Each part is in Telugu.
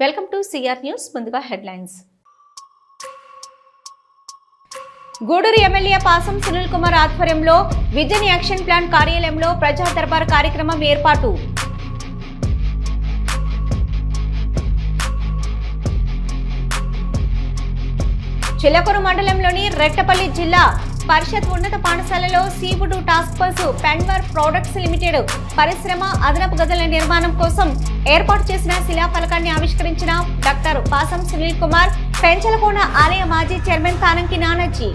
Welcome to CR news. ముందుగా హెడ్లైన్స్. గూడూరు ఎమ్మెల్యే పాసం సునీల్ కుమార్ ఆధ్వర్యంలో విజన్ యాక్షన్ ప్లాన్ కార్యాలయంలో ప్రజా దర్బార్ కార్యక్రమం ఏర్పాటు. చిలకూరు మండలంలోని రెట్టపల్లి జిల్లా పరిషత్ ఉన్నత పాఠశాలలో సీవుడ్ task force Penver products limited పరిశ్రమ అదనపు గదుల నిర్మాణం కోసం ఏర్పాటు చేసిన శిలాఫలకాన్ని ఆవిష్కరించిన డాక్టర్ పాసం సునీల్ కుమార్, పెంచలకోన ఆలయ మాజీ చైర్మన్ తానంకి నానాజీ.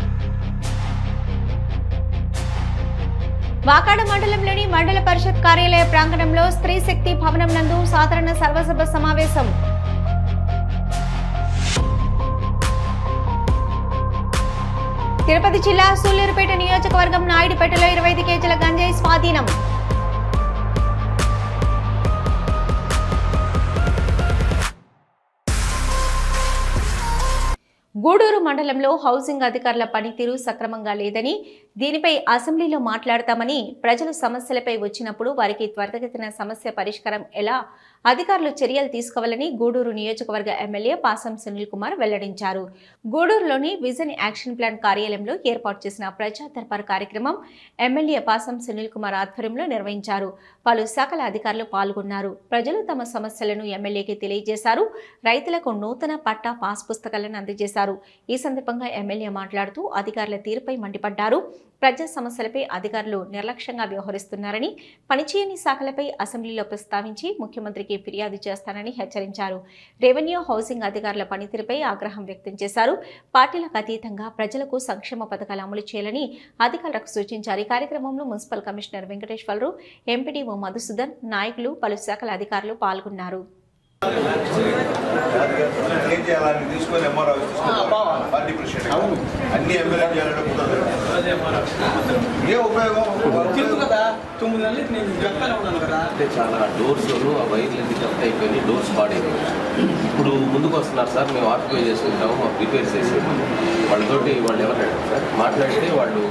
వాకాడ మండలంలోని మండల పరిషత్ కార్యాలయ ప్రాంగణంలో స్త్రీ శక్తి భవనం నందు సాధారణ సర్వసభ సమావేశం. తిరుపతి జిల్లా సూళ్లూరుపేట నియోజకవర్గం నాయుడుపేటలో 25 కేజీల గంజాయి స్వాధీనం. గూడూరు మండలంలో హౌసింగ్ అధికారుల పనితీరు సక్రమంగా లేదని, దీనిపై అసెంబ్లీలో మాట్లాడతామని, ప్రజలు సమస్యలపై వచ్చినప్పుడు వారికి త్వరితగతిన సమస్య పరిష్కారం ఎలా అధికారులు చర్యలు తీసుకోవాలని గూడూరు నియోజకవర్గ ఎమ్మెల్యే పాసం సునీల్ కుమార్ వెల్లడించారు. గూడూరులోని విజన్ యాక్షన్ ప్లాన్ కార్యాలయంలో ఏర్పాటు చేసిన ప్రజా దర్బార్ కార్యక్రమం ఎమ్మెల్యే పాసం సునీల్ కుమార్ ఆధ్వర్యంలో నిర్వహించారు. పలు శాఖల అధికారులు పాల్గొన్నారు. ప్రజలు తమ సమస్యలను ఎమ్మెల్యేకి తెలియజేశారు. రైతులకు నూతన పట్టా పాస్ పుస్తకాలను అందజేశారు. ఈ సందర్భంగా ఎమ్మెల్యే మాట్లాడుతూ అధికారుల తీరుపై మండిపడ్డారు. ప్రజా సమస్యలపై అధికారులు నిర్లక్ష్యంగా వ్యవహరిస్తున్నారని, పనిచేయని శాఖలపై అసెంబ్లీలో ప్రస్తావించి ముఖ్యమంత్రికి ఫిర్యాదు చేస్తానని హెచ్చరించారు. రెవెన్యూ, హౌసింగ్ అధికారుల పనితీరుపై ఆగ్రహం వ్యక్తం చేశారు. పార్టీలకు అతీతంగా ప్రజలకు సంక్షేమ పథకాలు అమలు చేయాలని అధికారులకు సూచించారు. ఈ కార్యక్రమంలో municipal commissioner Venkateswararao, MPDO Madhusudan, నాయకులు, పలు శాఖల అధికారులు పాల్గొన్నారు. చాలా డోర్స్ ఆ వైర్లన్నీ కట్ అయిపోయి డోర్స్ పాడైపోయి ఇప్పుడు ముందుకు వస్తున్నారు సార్. మేము ఆక్యుపై చేసుకుంటాము, మాకు రిపేర్ చేసేది వాళ్ళతోటి. వాళ్ళు ఎవరు సార్ మాట్లాడితే వాళ్ళు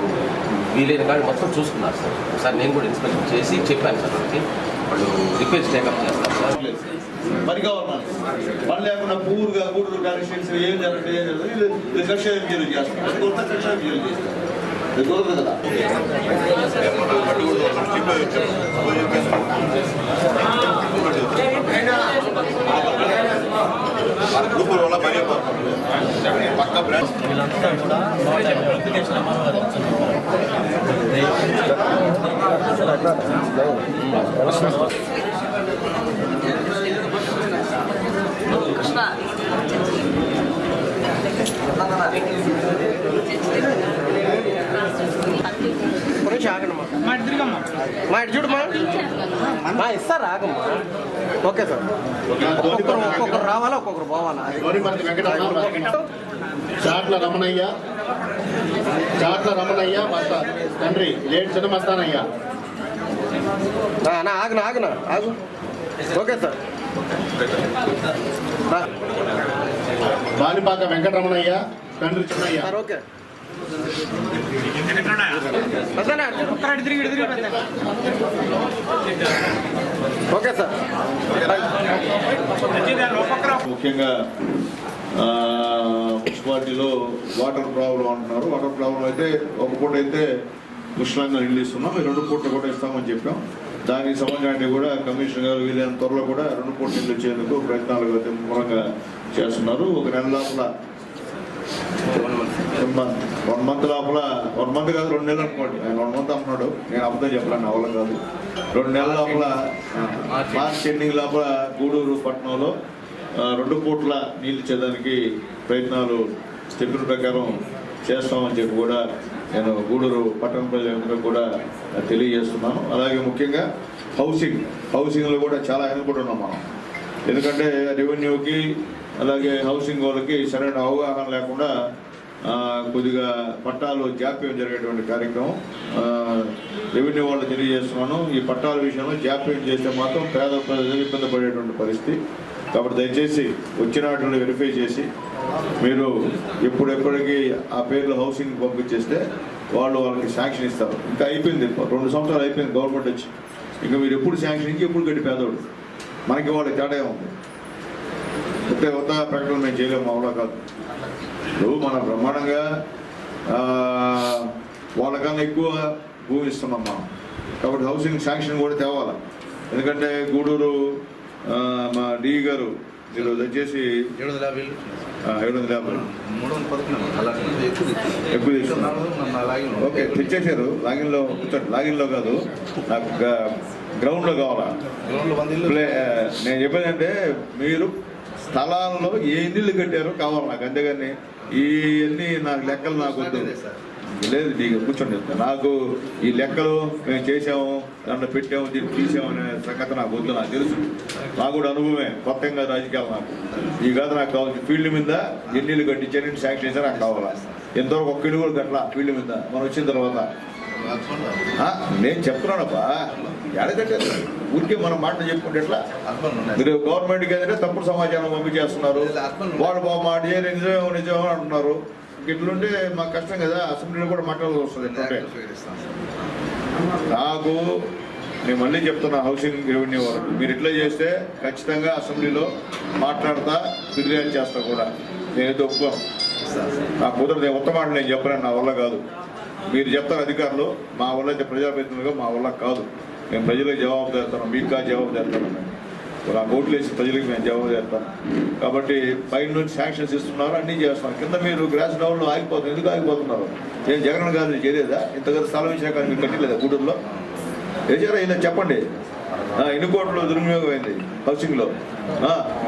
వీలైన కానీ మొత్తం చూసుకున్నారు సార్. సార్ నేను కూడా ఇన్స్పెక్షన్ చేసి చెప్పాను సార్ వాళ్ళకి, వాళ్ళు రిపేర్స్ టేకప్ చేస్తారు సార్. మరి గవర్నమెంట్ పని లేకుండా పూర్గా గూడూరు కాన్స్టిట్యూన్సీ ఏం జరుగుతుంది కక్ష జైలు చేస్తారు, కక్ష జైలు చేస్తారు. కుదరదు కదా. గ్రూపుల వల్ల పక్క బ్రాంచ్ మా ఇటు చూడమ్మా, మా ఇస్తారా ఆగమ్మా. ఓకే సార్, ఒక్కొక్కరు రావాలా, ఒక్కొక్కరు పోవాలా. చాట్ల రమణయ్య మస్తా తండ్రి లేట్ చిన్న మస్తానయ్య. ఆగునా ఆగు. Okay sir. బాలిపాక వెంకటరమణయ్య తండ్రి Chinnaiah. Sir okay. Okay sir. ముఖ్యంగా మున్సిపాలిటీలో వాటర్ ప్రాబ్లం అంటున్నారు. వాటర్ ప్రాబ్లం అయితే ఒక పూట అయితే ముష్లంగా నీళ్ళు ఇస్తున్నాం, 2 పూటలు కూడా ఇస్తామని చెప్పాం. దానికి సంబంధించి కూడా కమిషనర్ గారు వీలైన త్వరలో కూడా 2 పూటలు నీళ్ళు ఇచ్చేందుకు ప్రయత్నాలు ముమ్మరంగా చేస్తున్నారు. ఒక నెల లోపల 1 మంత్ లోపల, 1 మంత్ కాదు 2 నెలలు అనుకోండి. ఆయన 1 మంత్ అన్నాడు, నేను అబద్ధం చెప్పాను, అవలం కాదు. 2 నెలల లోపల మార్చ్ ఎండింగ్ లోపల గూడూరు పట్టణంలో 2 పూట్ల నీళ్ళు ఇచ్చేదానికి ప్రయత్నాలు చెప్పిన ప్రకారం చేస్తామని చెప్పి కూడా నేను గూడూరు పట్టణ ప్రజలందరూ కూడా తెలియజేస్తున్నాను. అలాగే ముఖ్యంగా హౌసింగ్లో కూడా చాలా వెనుకబడి ఉన్నాం మనం. ఎందుకంటే రెవెన్యూకి అలాగే హౌసింగ్ వాళ్ళకి సరైన అవగాహన లేకుండా కొద్దిగా పట్టాలు జాప్యం జరిగేటువంటి కార్యక్రమం రెవెన్యూ వాళ్ళు తెలియజేస్తున్నాను. ఈ పట్టాల విషయంలో జాప్యం చేస్తే మాత్రం పేద ప్రజలు ఇబ్బంది పడేటువంటి పరిస్థితి. కాబట్టి దయచేసి వచ్చినటువంటి వెరిఫై చేసి మీరు ఎప్పుడెప్పటికీ ఆ పేర్లు హౌసింగ్ పంపించేస్తే వాళ్ళకి శాంక్షన్ ఇస్తారు. ఇంకా అయిపోయింది, 2 సంవత్సరాలు అయిపోయింది గవర్నమెంట్ వచ్చి. ఇంకా మీరు ఎప్పుడు శాంక్షన్ ఇంక ఎప్పుడు గట్టి పేదోడు, మనకి వాళ్ళకి తేడా ఉంది. కొత్త ప్రకటన మేము చేయలేము, మా వల్ల కాదు. ఇప్పుడు మనం బ్రహ్మాండంగా వాళ్ళకన్నా ఎక్కువ భూమి ఇస్తున్నాం మనం, కాబట్టి హౌసింగ్ శాంక్షన్ కూడా తేవాలి. ఎందుకంటే గూడూరు మా డి గారు మీరు దయచేసి 750 ఎక్కువ తీసుకున్నారు. ఓకే, తెచ్చేసారు. లాగిన్లో కూర్చోండి, లాగిన్లో కాదు, నాకు గ్రౌండ్లో కావాలా. నేను చెప్పేదంటే మీరు స్థలాల్లో ఏ ఇల్లు కట్టారో కావాలి నాకు, అంతేగాని ఇవన్నీ నాకు లెక్కలు నాకు వద్దు. లేదు నీకు కూర్చోండి, నాకు ఈ లెక్కలు మేము చేసాము, దాంట్లో పెట్టాము, దీన్ని తీసాము అనే సంగతి నాకు వద్దు. నాకు తెలుసు, నాకు కూడా అనుభవమే, కొత్తగా రాజకీయాలు నాకు ఈ కాదు. నాకు కావాల్సిన ఫీల్డ్ మీద ఎన్ని ఇల్లు కట్టించారు, ఎన్ని శాంక్షన్ చేశారు నాకు కావాలా. ఎంతవరకు ఒక్క ఇల్లు కూడా కట్టలా ఫీల్డ్ మీద మనం వచ్చిన తర్వాత. నేను చెప్తున్నానబ్బా, ఎడ కట్టారు ఊరికే మనం మాటలు చెప్పుకుంటే ఎట్లా? మీరు గవర్నమెంట్కి ఏదంటే తప్పుడు సమాచారం పంపించేస్తున్నారు, వాళ్ళు బాగా మాట నిజం అంటున్నారు. ఇట్లుంటే మాకు కష్టం కదా, అసెంబ్లీలో కూడా మాట్లాడాల్సి వస్తుంది. ఎట్లుంటే నాకు నేను మళ్ళీ చెప్తున్నా, హౌసింగ్ రెవెన్యూ వాళ్ళు మీరు ఇట్లా చేస్తే ఖచ్చితంగా అసెంబ్లీలో మాట్లాడతా, ఫిర్యాదు చేస్తా కూడా. నేనైతే ఒప్పుకోను, నా కుదరదు. ఉత్తమ మాట నేను చెప్పలేను, నా వల్ల కాదు. మీరు చెప్తారు అధికారులు, మా వల్ల అయితే ప్రజాప్రతినిధులుగా మా వల్ల కాదు. మేము ప్రజలకు జవాబు చేస్తాను, మీకు కాదు జవాబు చేస్తాను. ఆ ఓట్లు వేసి ప్రజలకు మేము జవాబు చేస్తాను. కాబట్టి పైన నుంచి శాంక్షన్స్ ఇస్తున్నారు, అన్నీ చేస్తున్నారు. కింద మీరు గ్రాస్ డౌన్లో ఆగిపోతున్నారు. ఎందుకు ఆగిపోతున్నారు? నేను జగన్ గారిని చేయలేదా? ఇంతగా స్థలం ఇచ్చినా కానీ మీరు కట్టలేదా? గూడూరులో వేసారా? ఇలా చెప్పండి. ఎన్ని కోట్లు దుర్వినియోగం అయింది హౌసింగ్లో?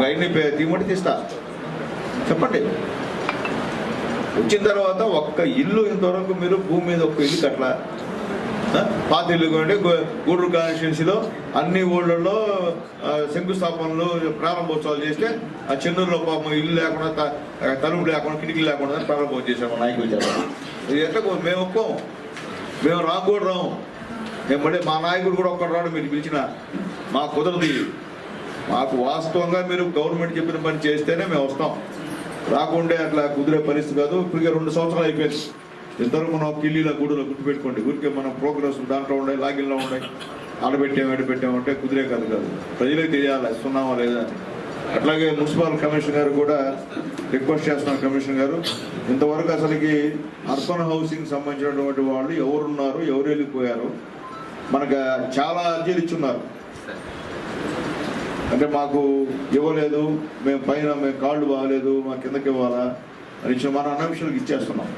అన్ని తీమంటే తీస్తా, చెప్పండి. వచ్చిన తర్వాత ఒక్క ఇల్లు ఇంతవరకు మీరు భూమి మీద ఒక్క ఇల్లు కట్టలా. పాత ఇల్లు కంటే గూడూరు కాన్స్టిట్యున్సీలో అన్ని ఊళ్ళల్లో శంకుస్థాపనలు ప్రారంభోత్సవాలు చేస్తే ఆ చెన్నూరులో పాపం ఇల్లు లేకుండా, తలుపు లేకుండా, కిటికీలు లేకుండా ప్రారంభోత్సవం చేసాము నాయకులు చేస్తాము. ఇది ఎట్లా మేము ఒప్పుకోము, మేము కూడా రాము. మేము మళ్ళీ మా నాయకుడు కూడా ఒక్కడు రాడు మీరు పిలిచిన, మాకు కుదరదు. మాకు వాస్తవంగా మీరు గవర్నమెంట్ చెప్పిన పని చేస్తేనే మేము వస్తాం, రాకుంటే అట్లా కుదిరే పరిస్థితి కాదు. ఇప్పటికే 2 సంవత్సరాలు అయిపోయింది. ఇంతవరకు మనం కిల్లీలో గూడూరులో గుర్తుపెట్టుకోండి. ఊరికే మనం ప్రోగ్రెస్ దాంట్లో ఉండే, లాగిన్లో ఉండే, ఆడబెట్టాము ఎడబెట్టామంటే కుదిరే కాదు. ప్రజలకు తెలియాలి ఇస్తున్నామా లేదా. అట్లాగే మున్సిపల్ కమిషనర్ గారు కూడా రిక్వెస్ట్ చేస్తున్నారు. కమిషనర్ గారు, ఇంతవరకు అసలుకి అర్బన్ హౌసింగ్ సంబంధించినటువంటి వాళ్ళు ఎవరున్నారు, ఎవరు వెళ్ళిపోయారు, మనకు చాలా అర్జీలు ఇచ్చున్నారు. అంటే మాకు ఇవ్వలేదు, మేము పైన మేము కాళ్ళు బాగలేదు, మా కిందకి ఇవ్వాలా అని ఇచ్చిన మన అనఫిషియల్కి ఇచ్చేస్తున్నాం.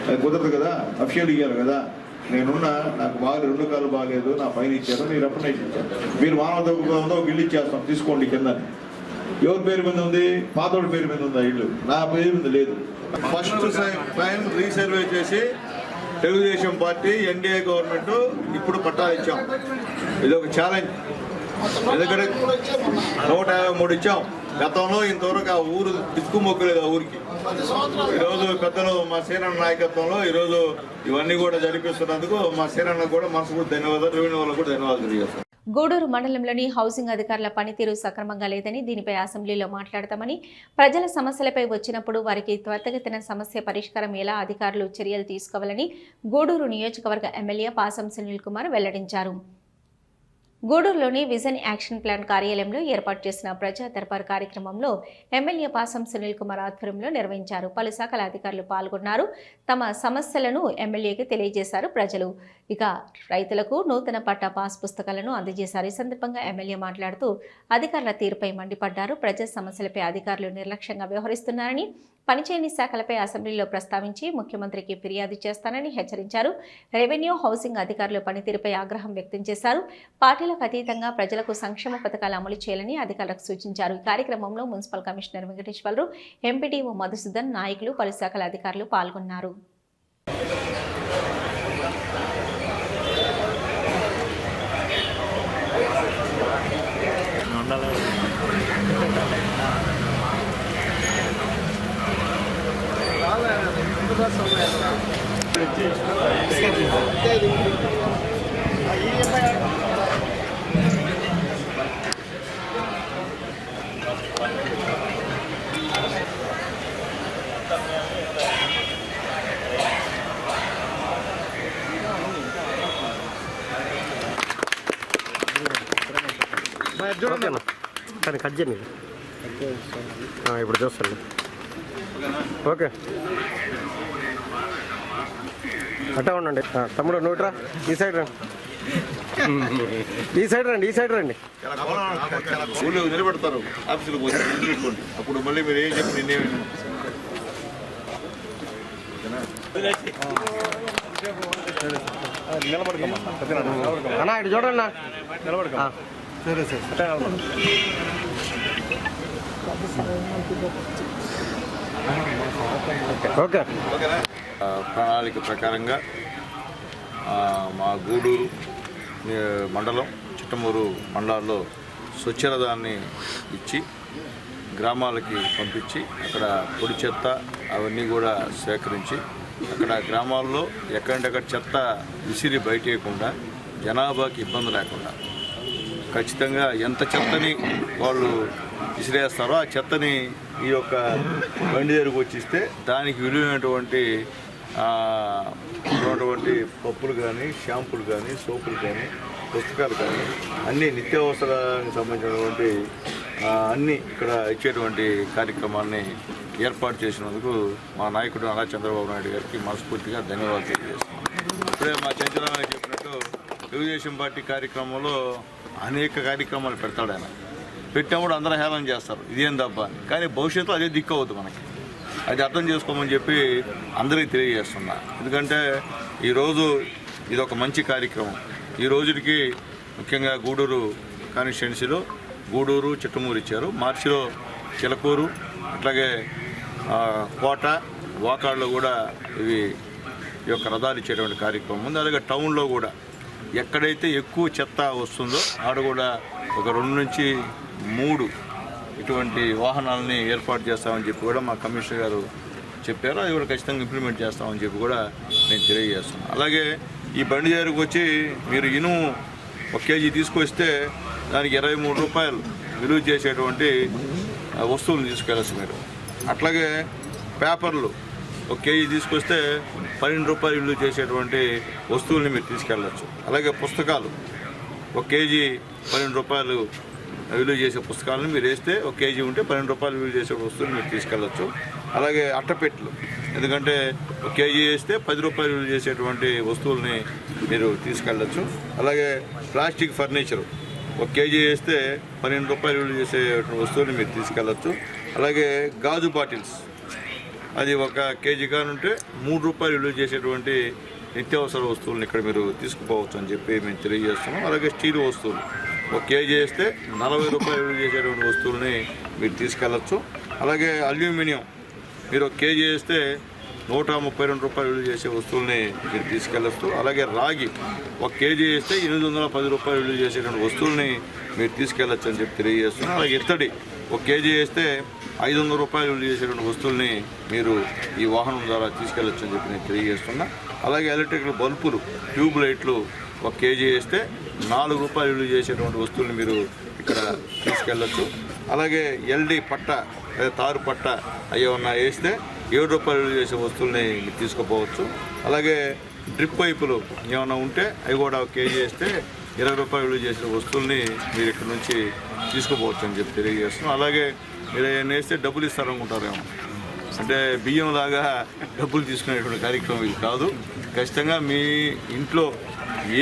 అది కుదరదు కదా, అఫిషియల్ ఇవ్వాలి కదా. నేనున్నా నాకు బాగా 2 కాళ్ళు బాగలేదు, నా పైన ఇచ్చారు, మీరు అప్రనైజ్ ఇచ్చారు. మీరు మానవ ఒక ఇల్లు ఇచ్చేస్తాం తీసుకోండి కింద. ఎవరి పేరు మీద ఉంది? పాతోడి పేరు మీద ఉంది ఆ ఇల్లు, నా పేరు మీద లేదు. ఫస్ట్ టైం రీసర్వే చేసి తెలుగుదేశం పార్టీ ఎన్డీఏ గవర్నమెంట్ ఇప్పుడు పట్టాలు ఇచ్చాం. ఇది ఒక ఛాలెంజ్. ఎందుకంటే 153 ఇచ్చాం. గతంలో ఇంతవరకు ఆ ఊరు దిక్కుమొక్కలేదు. ఆ ఊరికి ఈరోజు పెద్దలు మా సేనన్న నాయకత్వంలో ఈరోజు ఇవన్నీ కూడా జరిపిస్తున్నందుకు మా సేనన్న కూడా మనసు కూడా ధన్యవాదాలు, రెవెన్యూ వాళ్ళకు కూడా ధన్యవాదాలు తెలియజేస్తాం. గూడూరు మండలంలోని హౌసింగ్ అధికారుల పనితీరు సక్రమంగా లేదని, దీనిపై అసెంబ్లీలో మాట్లాడతామని, ప్రజల సమస్యలపై వచ్చినప్పుడు వారికి త్వరితగతిన సమస్య పరిష్కారం ఎలా అధికారులు చర్యలు తీసుకోవాలని గూడూరు నియోజకవర్గ ఎమ్మెల్యే పాసం సునీల్ కుమార్ వెల్లడించారు. గూడూరులోని విజన్ యాక్షన్ ప్లాన్ కార్యాలయంలో ఏర్పాటు చేసిన ప్రజా దర్బార్ కార్యక్రమంలో ఎమ్మెల్యే పాసం సునీల్ కుమార్ ఆధ్వర్యంలో నిర్వహించారు. పలు శాఖల అధికారులు పాల్గొన్నారు. తమ సమస్యలను ఎమ్మెల్యేకి తెలియజేశారు ప్రజలు. ఇక రైతులకు నూతన పట్టా పాస్ పుస్తకాలను అందజేశారు. ఈ సందర్భంగా ఎమ్మెల్యే మాట్లాడుతూ అధికారుల తీరుపై మండిపడ్డారు. ప్రజా సమస్యలపై అధికారులు నిర్లక్ష్యంగా వ్యవహరిస్తున్నారని, పనిచేయని శాఖలపై అసెంబ్లీలో ప్రస్తావించి ముఖ్యమంత్రికి ఫిర్యాదు చేస్తానని హెచ్చరించారు. రెవెన్యూ, హౌసింగ్ అధికారుల పనితీరుపై ఆగ్రహం వ్యక్తం చేశారు. పార్టీలకు అతీతంగా ప్రజలకు సంక్షేమ పథకాలు అమలు చేయాలని అధికారులకు సూచించారు. ఈ కార్యక్రమంలో municipal commissioner Venkateswararao, MPDO Madhusudan, నాయకులు, పలు శాఖల అధికారులు పాల్గొన్నారు. చూడండి కానీ కట్ చేయండి. ఇప్పుడు చూస్తాను. ఓకే అట్టా ఉండండి. తమ్ముడు నోట్రా ఈ సైడ్ రండి, ఈ సైడ్ రండి, ఈ సైడ్ రండి. ఊళ్ళో నిలబెడతారు, ఆఫీసులో పోతే పెట్టుకోండి. అప్పుడు మళ్ళీ మీరు ఏం చెప్పి నిన్నేమి అన్నా ఇటు చూడండి అన్న, నిలబడుకో. సరే సార్. ఓకే. ప్రణాళిక ప్రకారంగా మా గూడూరు మండలం, చిట్టమూరు మండలాల్లో స్వచ్ఛరథాన్ని ఇచ్చి గ్రామాలకి పంపించి అక్కడ పొడి చెత్త అవన్నీ కూడా సేకరించి అక్కడ గ్రామాల్లో ఎక్కడంటక్కడ చెత్త విసిరి బయటేయకుండా జనాభాకి ఇబ్బంది లేకుండా ఖచ్చితంగా ఎంత చెత్తని వాళ్ళు విసిరేస్తారో ఆ చెత్తని ఈ యొక్క బండి దగ్గరకు వచ్చిస్తే దానికి విలువైనటువంటి పప్పులు కానీ, షాంపులు కానీ, సోపులు కానీ, పుస్తకాలు కానీ అన్నీ నిత్యావసరానికి సంబంధించినటువంటి అన్నీ ఇక్కడ ఇచ్చేటువంటి కార్యక్రమాన్ని ఏర్పాటు చేసినందుకు మా నాయకుడు నారా చంద్రబాబు నాయుడు గారికి మనస్ఫూర్తిగా ధన్యవాదాలు తెలియజేస్తున్నాం. ఇప్పుడే మా చంద్రబాబు చెప్పినట్టు తెలుగుదేశం పార్టీ కార్యక్రమంలో అనేక కార్యక్రమాలు పెడతాడు ఆయన. పెట్టినప్పుడు అందరూ హేళన చేస్తారు, ఇదేం దబ్బా అని. కానీ భవిష్యత్తులో అదే దిక్కు అవుతుంది మనకి. అది అర్థం చేసుకోమని చెప్పి అందరికీ తెలియజేస్తున్నా. ఎందుకంటే ఈరోజు ఇది ఒక మంచి కార్యక్రమం. ఈ రోజుకి ముఖ్యంగా గూడూరు కాన్స్టిట్యున్సీలో గూడూరు, చిట్టమూరు ఇచ్చారు. మార్చిలో చిలకూరు, అట్లాగే కోట, వాకాడులో కూడా ఈ యొక్క రథాలు ఇచ్చేటువంటి కార్యక్రమం ఉంది. అలాగే టౌన్లో కూడా ఎక్కడైతే ఎక్కువ చెత్త వస్తుందో ఆడ కూడా ఒక 2 నుంచి 3 ఇటువంటి వాహనాలని ఏర్పాటు చేస్తామని చెప్పి కూడా మా కమిషనర్ గారు చెప్పారు. అది కూడా ఖచ్చితంగా ఇంప్లిమెంట్ చేస్తామని చెప్పి కూడా నేను తెలియజేస్తున్నాను. అలాగే ఈ బండి దగ్గరకు వచ్చి మీరు ఇనుము 1 కేజీ తీసుకొస్తే దానికి 23 రూపాయలు విలువ చేసేటువంటి వస్తువులు తీసుకెళ్ళచ్చు మీరు. అట్లాగే పేపర్లు 1 కేజీ తీసుకొస్తే 12 రూపాయలు విలువ చేసేటువంటి వస్తువుల్ని మీరు తీసుకెళ్ళచ్చు. అలాగే పుస్తకాలు 1 కేజీ 12 రూపాయలు విలువ చేసే పుస్తకాలను మీరు వేస్తే 1 కేజీ ఉంటే 12 రూపాయలు విలువ చేసే వస్తువులు మీరు తీసుకెళ్ళచ్చు. అలాగే అట్టపెట్లు, ఎందుకంటే 1 కేజీ వేస్తే 10 రూపాయలు విలువ చేసేటువంటి వస్తువుల్ని మీరు తీసుకెళ్ళచ్చు. అలాగే ప్లాస్టిక్ ఫర్నిచరు 1 కేజీ వేస్తే 12 రూపాయలు విలువ చేసే వస్తువుల్ని మీరు తీసుకెళ్ళచ్చు. అలాగే గాజు బాటిల్స్ అది 1 కేజీ కానుంటే 3 రూపాయలు విలువ చేసేటువంటి నిత్యావసర వస్తువులను ఇక్కడ మీరు తీసుకుపోవచ్చు అని చెప్పి మేము తెలియజేస్తున్నాం. అలాగే స్టీల్ వస్తువులు 1 కేజీ వేస్తే 40 రూపాయలు విలువ చేసేటువంటి వస్తువులని మీరు తీసుకెళ్ళచ్చు. అలాగే అల్యూమినియం మీరు 1 కేజీ వేస్తే 132 రూపాయలు విలువ చేసే వస్తువుల్ని మీరు తీసుకెళ్ళచ్చు. అలాగే రాగి 1 కేజీ వేస్తే 810 రూపాయలు విలువ చేసేటువంటి వస్తువుల్ని మీరు తీసుకెళ్ళచ్చు అని చెప్పి తెలియజేస్తున్నాం. అలాగే ఇత్తడి 1 కేజీ వేస్తే 500 రూపాయలు విలువ చేసేటువంటి వస్తువుల్ని మీరు ఈ వాహనం ద్వారా తీసుకెళ్ళచ్చు అని చెప్పి నేను తెలియజేస్తున్నా. అలాగే ఎలక్ట్రికల్ బల్బులు, ట్యూబ్ లైట్లు 1 కేజీ వేస్తే 4 రూపాయలు విలువ చేసేటువంటి వస్తువుల్ని మీరు ఇక్కడ తీసుకెళ్ళచ్చు. అలాగే ఎల్డి పట్ట, తారు పట్ట అవి ఏమన్నా వేస్తే 7 రూపాయలు విలువ చేసే వస్తువుల్ని మీరు తీసుకుపోవచ్చు. అలాగే డ్రిప్ పైపులు ఏమైనా ఉంటే అవి కూడా 1 కేజీ వేస్తే 20 రూపాయలు విలువ చేసే వస్తువుల్ని మీరు ఇక్కడ నుంచి తీసుకుపోవచ్చు అని చెప్పి తెలియజేస్తున్నాం. అలాగే మీరు ఏమైనా వేస్తే డబ్బులు ఇస్తారనుకుంటారేమో, అంటే బియ్యం లాగా డబ్బులు తీసుకునేటువంటి కార్యక్రమం ఇది కాదు. ఖచ్చితంగా మీ ఇంట్లో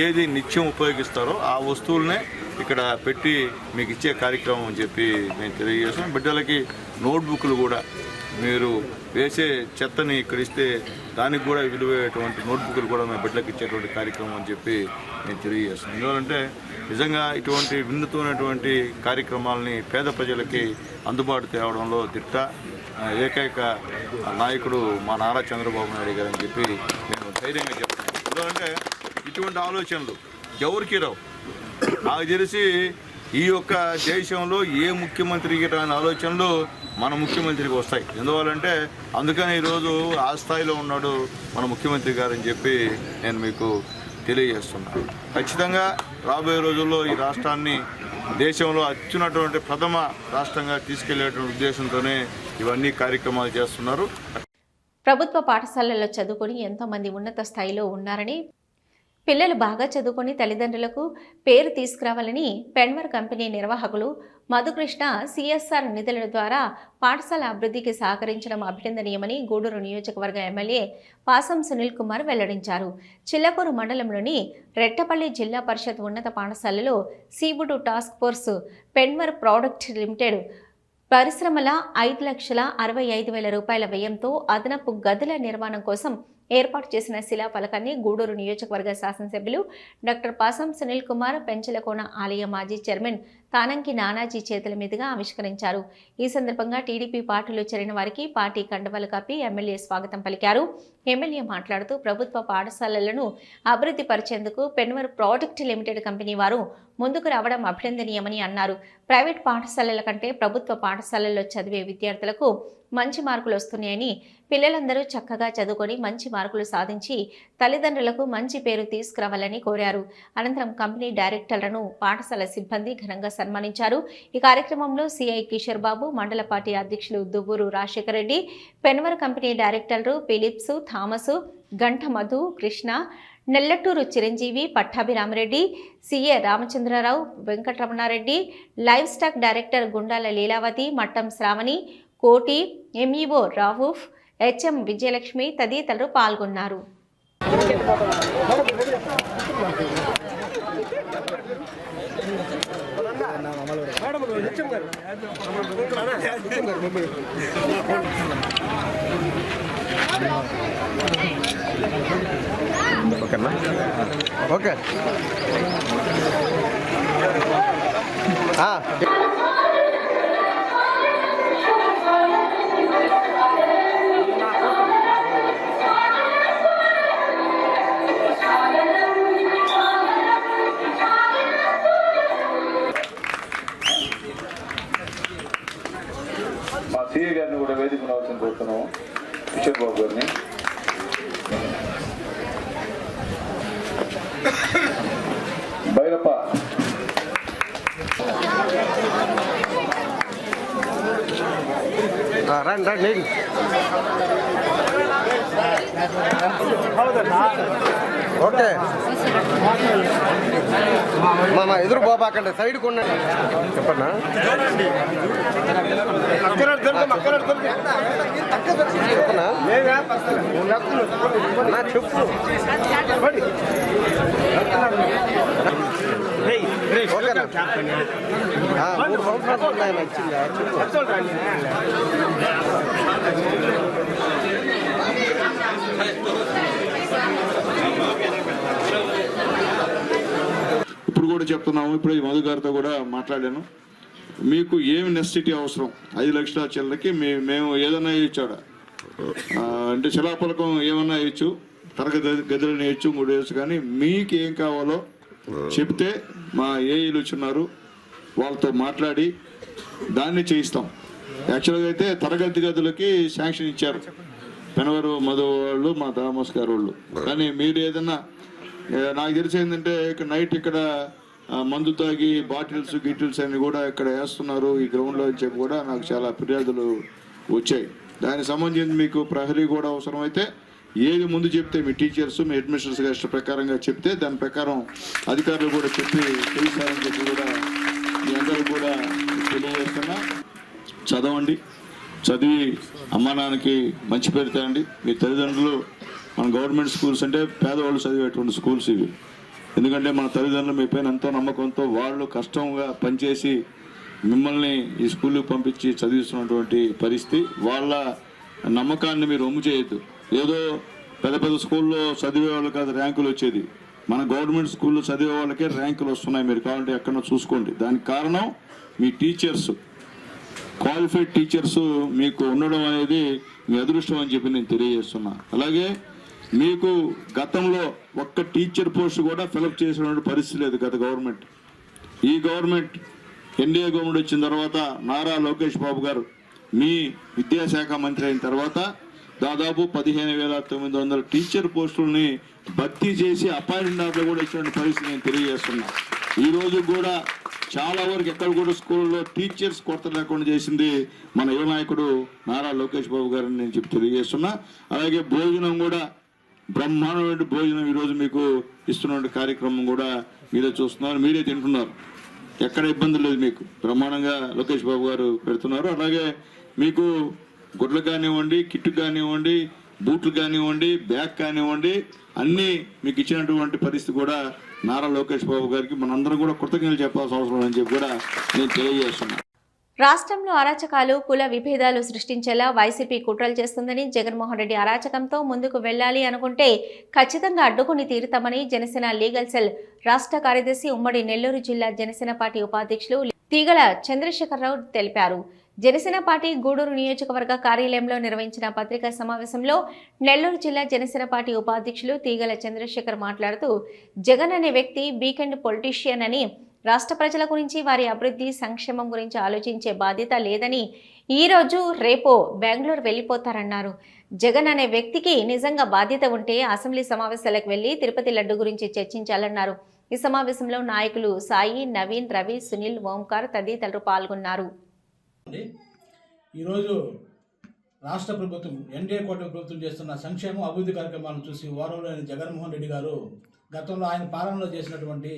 ఏది నిత్యం ఉపయోగిస్తారో ఆ వస్తువులనే ఇక్కడ పెట్టి మీకు ఇచ్చే కార్యక్రమం అని చెప్పి మేము తెలియజేస్తాం. బిడ్డలకి నోట్బుక్లు కూడా మీరు వేసే చెత్తని ఇక్కడ ఇస్తే దానికి కూడా విలువైనటువంటి నోట్బుక్లు కూడా మేము బిడ్డలకు ఇచ్చేటువంటి కార్యక్రమం అని చెప్పి నేను తెలియజేస్తాం. ఎందుకంటే నిజంగా ఇటువంటి వినూత్నమైనటువంటి కార్యక్రమాలని పేద ప్రజలకి అందుబాటు తేవడంలో ఏకైక నాయకుడు మా నారా చంద్రబాబు నాయుడు గారు అని చెప్పి నేను ధైర్యంగా చెప్తాను. ఎందుకంటే ఇటువంటి ఆలోచనలు ఎవరికి రావు. నాకు తెలిసి ఈ యొక్క దేశంలో ఏ ముఖ్యమంత్రికి రాని ఆలోచనలు మన ముఖ్యమంత్రికి వస్తాయి. ఎందువల్లంటే అందుకని ఈరోజు ఆ స్థాయిలో ఉన్నాడు మన ముఖ్యమంత్రి గారు అని చెప్పి నేను మీకు తెలియజేస్తున్నాను. ఖచ్చితంగా రాబోయే రోజుల్లో ఈ రాష్ట్రాన్ని దేశంలో అత్యున్నటువంటి ప్రథమ రాష్ట్రంగా తీసుకెళ్లేటువంటి ఉద్దేశంతోనే ఇవన్నీ కార్యక్రమాలు చేస్తున్నారు. ప్రభుత్వ పాఠశాలల్లో చదువుకొని ఎంతో మంది ఉన్నత స్థాయిలో ఉన్నారని పిల్లలు బాగా చదువుకొని తల్లిదండ్రులకు పేరు తీసుకురావాలని పెన్వర్ కంపెనీ నిర్వాహకులు మధుకృష్ణ సిఎస్ఆర్ నిధుల ద్వారా పాఠశాల అభివృద్ధికి సహకరించడం అభినందనీయమని గూడూరు నియోజకవర్గ ఎమ్మెల్యే పాసం సునీల్ కుమార్ వెల్లడించారు. చిల్లకూరు మండలంలోని రెట్టపల్లి జిల్లా పరిషత్ ఉన్నత పాఠశాలలో సీబుడు టాస్క్ ఫోర్స్ పెన్వర్ ప్రోడక్ట్ లిమిటెడ్ పరిశ్రమల 5,65,000 రూపాయల వ్యయంతో అదనపు గదుల నిర్మాణం కోసం ఏర్పాటు చేసిన శిలాఫలకాన్ని గూడూరు నియోజకవర్గ శాసనసభ్యులు డాక్టర్ పాసం సునీల్ కుమార్ పెంచలకోన ఆలయ మాజీ చైర్మన్ తానంకి నానాజీ చేతుల మీదుగా ఆవిష్కరించారు. ఈ సందర్భంగా టీడీపీ పార్టీలో చేరిన వారికి పార్టీ కండువాలు కప్పి ఎమ్మెల్యే స్వాగతం పలికారు. ఎమ్మెల్యే మాట్లాడుతూ ప్రభుత్వ పాఠశాలలను అభివృద్ధి పరిచేందుకు పెన్వర్ ప్రాజెక్ట్ లిమిటెడ్ కంపెనీ వారు ముందుకు రావడం అభినందనీయమని అన్నారు. ప్రైవేట్ పాఠశాలల కంటే ప్రభుత్వ పాఠశాలల్లో చదివే విద్యార్థులకు మంచి మార్కులు వస్తున్నాయని, పిల్లలందరూ చక్కగా చదువుకొని మంచి మార్కులు సాధించి తల్లిదండ్రులకు మంచి పేరు తీసుకురావాలని కోరారు. అనంతరం కంపెనీ డైరెక్టర్లను పాఠశాల సిబ్బంది ఘనంగా సన్మానించారు. ఈ కార్యక్రమంలో సిఐ కిషోర్ బాబు, మండల పార్టీ అధ్యక్షులు Duvvuru Rajasekhara Reddy, Penver company directors Philips, Thomas, Ganta Madhu, Krishna, Nellaturu Chiranjeevi, Pattabhiramareddy, CA Ramachandrarao, Venkataramanareddy, livestock director Gundala Leelavathi, Mattam Sravani, కోటి, ఎంఈఓ రాహూఫ్, హెచ్ఎం విజయలక్ష్మి తదితరులు పాల్గొన్నారు. ఓకే మా సిఏ గారిని కూడా వేదిక రావాల్సిన కోరుతున్నాము, కిషోర్ బాబు గారిని. భైరప్ప రండి రండి. ఓకే మా ఎదురు పోబాకండి, సైడ్ కొనండి. చెప్పన్నా చెప్పనా చెప్పు. ఓకేనా 3 సంవత్సరాలు ఉన్నాయి నచ్చిందా చెప్పు. ఇప్పుడు కూడా చెప్తున్నాము, ఇప్పుడు మధు గారితో కూడా మాట్లాడాను. మీకు ఏమి నెసిటీ అవసరం 5 లక్షల చిల్లరకి మేము ఏదైనా ఇచ్చాడు అంటే శిలాఫలకం ఏమన్నా ఇచ్చు, తరగతి గదులను ఇచ్చు 3 వేసు, కానీ మీకు ఏం కావాలో చెప్తే మా ఏఈలు వచ్చున్నారు, వాళ్ళతో మాట్లాడి దాన్ని చేయిస్తాం. యాక్చువల్గా అయితే తరగతి గదులకి శాంక్షన్ ఇచ్చారు పెనవరు మధు వాళ్ళు, మా థామస్ గారు వాళ్ళు. కానీ మీరు ఏదన్నా, నాకు తెలిసి ఏంటంటే నైట్ ఇక్కడ మందు తాగి బాటిల్స్ గిటిల్స్ అన్ని కూడా ఇక్కడ వేస్తున్నారు ఈ గ్రౌండ్లో అని చెప్పి కూడా నాకు చాలా ఫిర్యాదులు వచ్చాయి. దానికి సంబంధించి మీకు ప్రహరీ కూడా అవసరమైతే ఏది ముందు చెప్తే మీ టీచర్స్ మీ అడ్మినిస్ట్రేషన్ ఇష్ట ప్రకారంగా చెప్తే దాని ప్రకారం అధికారులు కూడా చెప్పి తెలుస్తారని చెప్పి కూడా మీ అందరూ కూడా తెలియజేస్తున్నా. చదవండి, చదివి అమ్మా నాన్నకి మంచి పేరు తేండి. మీ తల్లిదండ్రులు, మన గవర్నమెంట్ స్కూల్స్ అంటే పేదవాళ్ళు చదివేటువంటి స్కూల్స్ ఇవి. ఎందుకంటే మన తల్లిదండ్రులు మీ పైన ఎంతో నమ్మకంతో వాళ్ళు కష్టంగా పనిచేసి మిమ్మల్ని ఈ స్కూల్కి పంపించి చదివిస్తున్నటువంటి పరిస్థితి. వాళ్ళ నమ్మకాన్ని మీరు ఒమ్ము చేయొద్దు. ఏదో పెద్ద పెద్ద స్కూల్లో చదివే వాళ్ళు కాదు ర్యాంకులు వచ్చేది, మన గవర్నమెంట్ స్కూల్లో చదివే వాళ్ళకే ర్యాంకులు వస్తున్నాయి. మీరు కావాలంటే ఎక్కడో చూసుకోండి. దానికి కారణం మీ టీచర్స్, క్వాలిఫైడ్ టీచర్స్ మీకు ఉండడం అనేది మీ అదృష్టం అని చెప్పి నేను తెలియజేస్తున్నా. అలాగే మీకు గతంలో ఒక్క టీచర్ పోస్ట్ కూడా ఫిలప్ చేసినటువంటి పరిస్థితి లేదు గత గవర్నమెంట్. ఈ గవర్నమెంట్ ఎన్డీఏ గవర్నమెంట్ వచ్చిన తర్వాత నారా లోకేష్ బాబు గారు మీ విద్యాశాఖ మంత్రి అయిన తర్వాత దాదాపు 15,900 టీచర్ పోస్టులని భర్తీ చేసి అపాయింట్మెంట్ ఆర్డర్ కూడా ఇచ్చిన పరిస్థితి నేను తెలియజేస్తున్నా. ఈ రోజు కూడా చాలా వరకు ఎక్కడ కూడా స్కూల్లో టీచర్స్ కొరత లేకుండా చేసింది మన యువ నాయకుడు నారా లోకేష్ బాబు గారిని నేను చెప్పి తెలియజేస్తున్నా. అలాగే భోజనం కూడా బ్రహ్మాండమైన భోజనం ఈరోజు మీకు ఇస్తున్న కార్యక్రమం కూడా మీరే చూస్తున్నారు, మీరే తింటున్నారు. ఎక్కడ ఇబ్బంది లేదు, మీకు బ్రహ్మాండంగా లోకేష్ బాబు గారు పెడుతున్నారు. అలాగే మీకు గుడ్లు కానివ్వండి, కిట్టు కానివ్వండి, బూట్లు కానివ్వండి, బ్యాగ్ కానివ్వండి, అన్నీ మీకు ఇచ్చినటువంటి పరిస్థితి కూడా నారా లోకేష్ బాబు గారికి మనందరం కూడా కృతజ్ఞతలు చెప్పాల్సిన అవసరం అని చెప్పి కూడా నేను తెలియజేస్తున్నాను. రాష్ట్రంలో అరాచకాలు, కుల విభేదాలు సృష్టించేలా వైసీపీ కుట్రలు చేస్తుందని, జగన్మోహన్ రెడ్డి అరాచకంతో ముందుకు వెళ్లాలి అనుకుంటే ఖచ్చితంగా అడ్డుకుని తీరుతామని జనసేన లీగల్ సెల్ రాష్ట్ర కార్యదర్శి, ఉమ్మడి నెల్లూరు జిల్లా జనసేన పార్టీ ఉపాధ్యక్షులు తీగల చంద్రశేఖరరావు తెలిపారు. జనసేన పార్టీ గూడూరు నియోజకవర్గ కార్యాలయంలో నిర్వహించిన పత్రికా సమావేశంలో నెల్లూరు జిల్లా జనసేన పార్టీ ఉపాధ్యక్షులు తీగల చంద్రశేఖర్ మాట్లాడుతూ, జగన్ అనే వ్యక్తి వీకెండ్ పొలిటీషియన్ అని, రాష్ట్ర ప్రజల గురించి, వారి అభివృద్ధి సంక్షేమం గురించి ఆలోచించే బాధ్యత లేదని, ఈ రోజు రేపో బెంగళూరు వెళ్ళిపోతారన్నారు. జగన్ అనే వ్యక్తికి నిజంగా బాధ్యత ఉంటే అసెంబ్లీ సమావేశాలకు వెళ్లి తిరుపతి లడ్డు గురించి చర్చించాలన్నారు. ఈ సమావేశంలో నాయకులు సాయి, నవీన్, రవి, సునీల్, ఓంకార్ తదితరులు పాల్గొన్నారు. ఈరోజు రాష్ట్ర ప్రభుత్వం, ఎన్డీఏ కూటమి ప్రభుత్వం చేస్తున్న సంక్షేమ అభివృద్ధి కార్యక్రమాలను చూసి వారంలోని జగన్మోహన్ రెడ్డి గారు గతంలో ఆయన పాలనలో చేసినటువంటి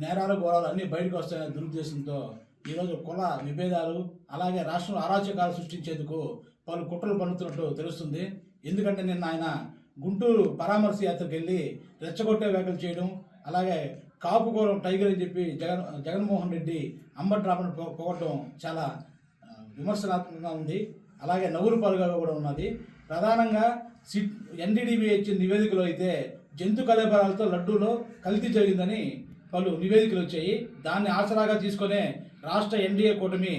నేరాలు, ఘోరాలు అన్నీ బయటకు వస్తాయనే దురుద్దేశంతో ఈరోజు కుల విభేదాలు, అలాగే రాష్ట్రంలో అరాచకాలు సృష్టించేందుకు పలు కుట్రలు పన్నుతున్నట్టు తెలుస్తుంది. ఎందుకంటే నిన్న ఆయన గుంటూరు పరామర్శ యాత్రకు వెళ్ళి రెచ్చగొట్టే వ్యాఖ్యలు చేయడం, అలాగే కాపుకోవడం టైగర్ అని చెప్పి జగన్మోహన్ రెడ్డి అంబట్రామను పొగడటం చాలా విమర్శనాత్మకంగా ఉంది. అలాగే నవ్వురు పాలుగా కూడా ఉన్నది. ప్రధానంగా ఎన్డీడీబీ ఇచ్చిన నివేదికలో అయితే జంతు కళేబరాలతో లడ్డూలో కల్తీ జరిగిందని పలు నివేదికలు వచ్చాయి. దాన్ని ఆసరాగా తీసుకునే రాష్ట్ర ఎన్డీఏ కూటమి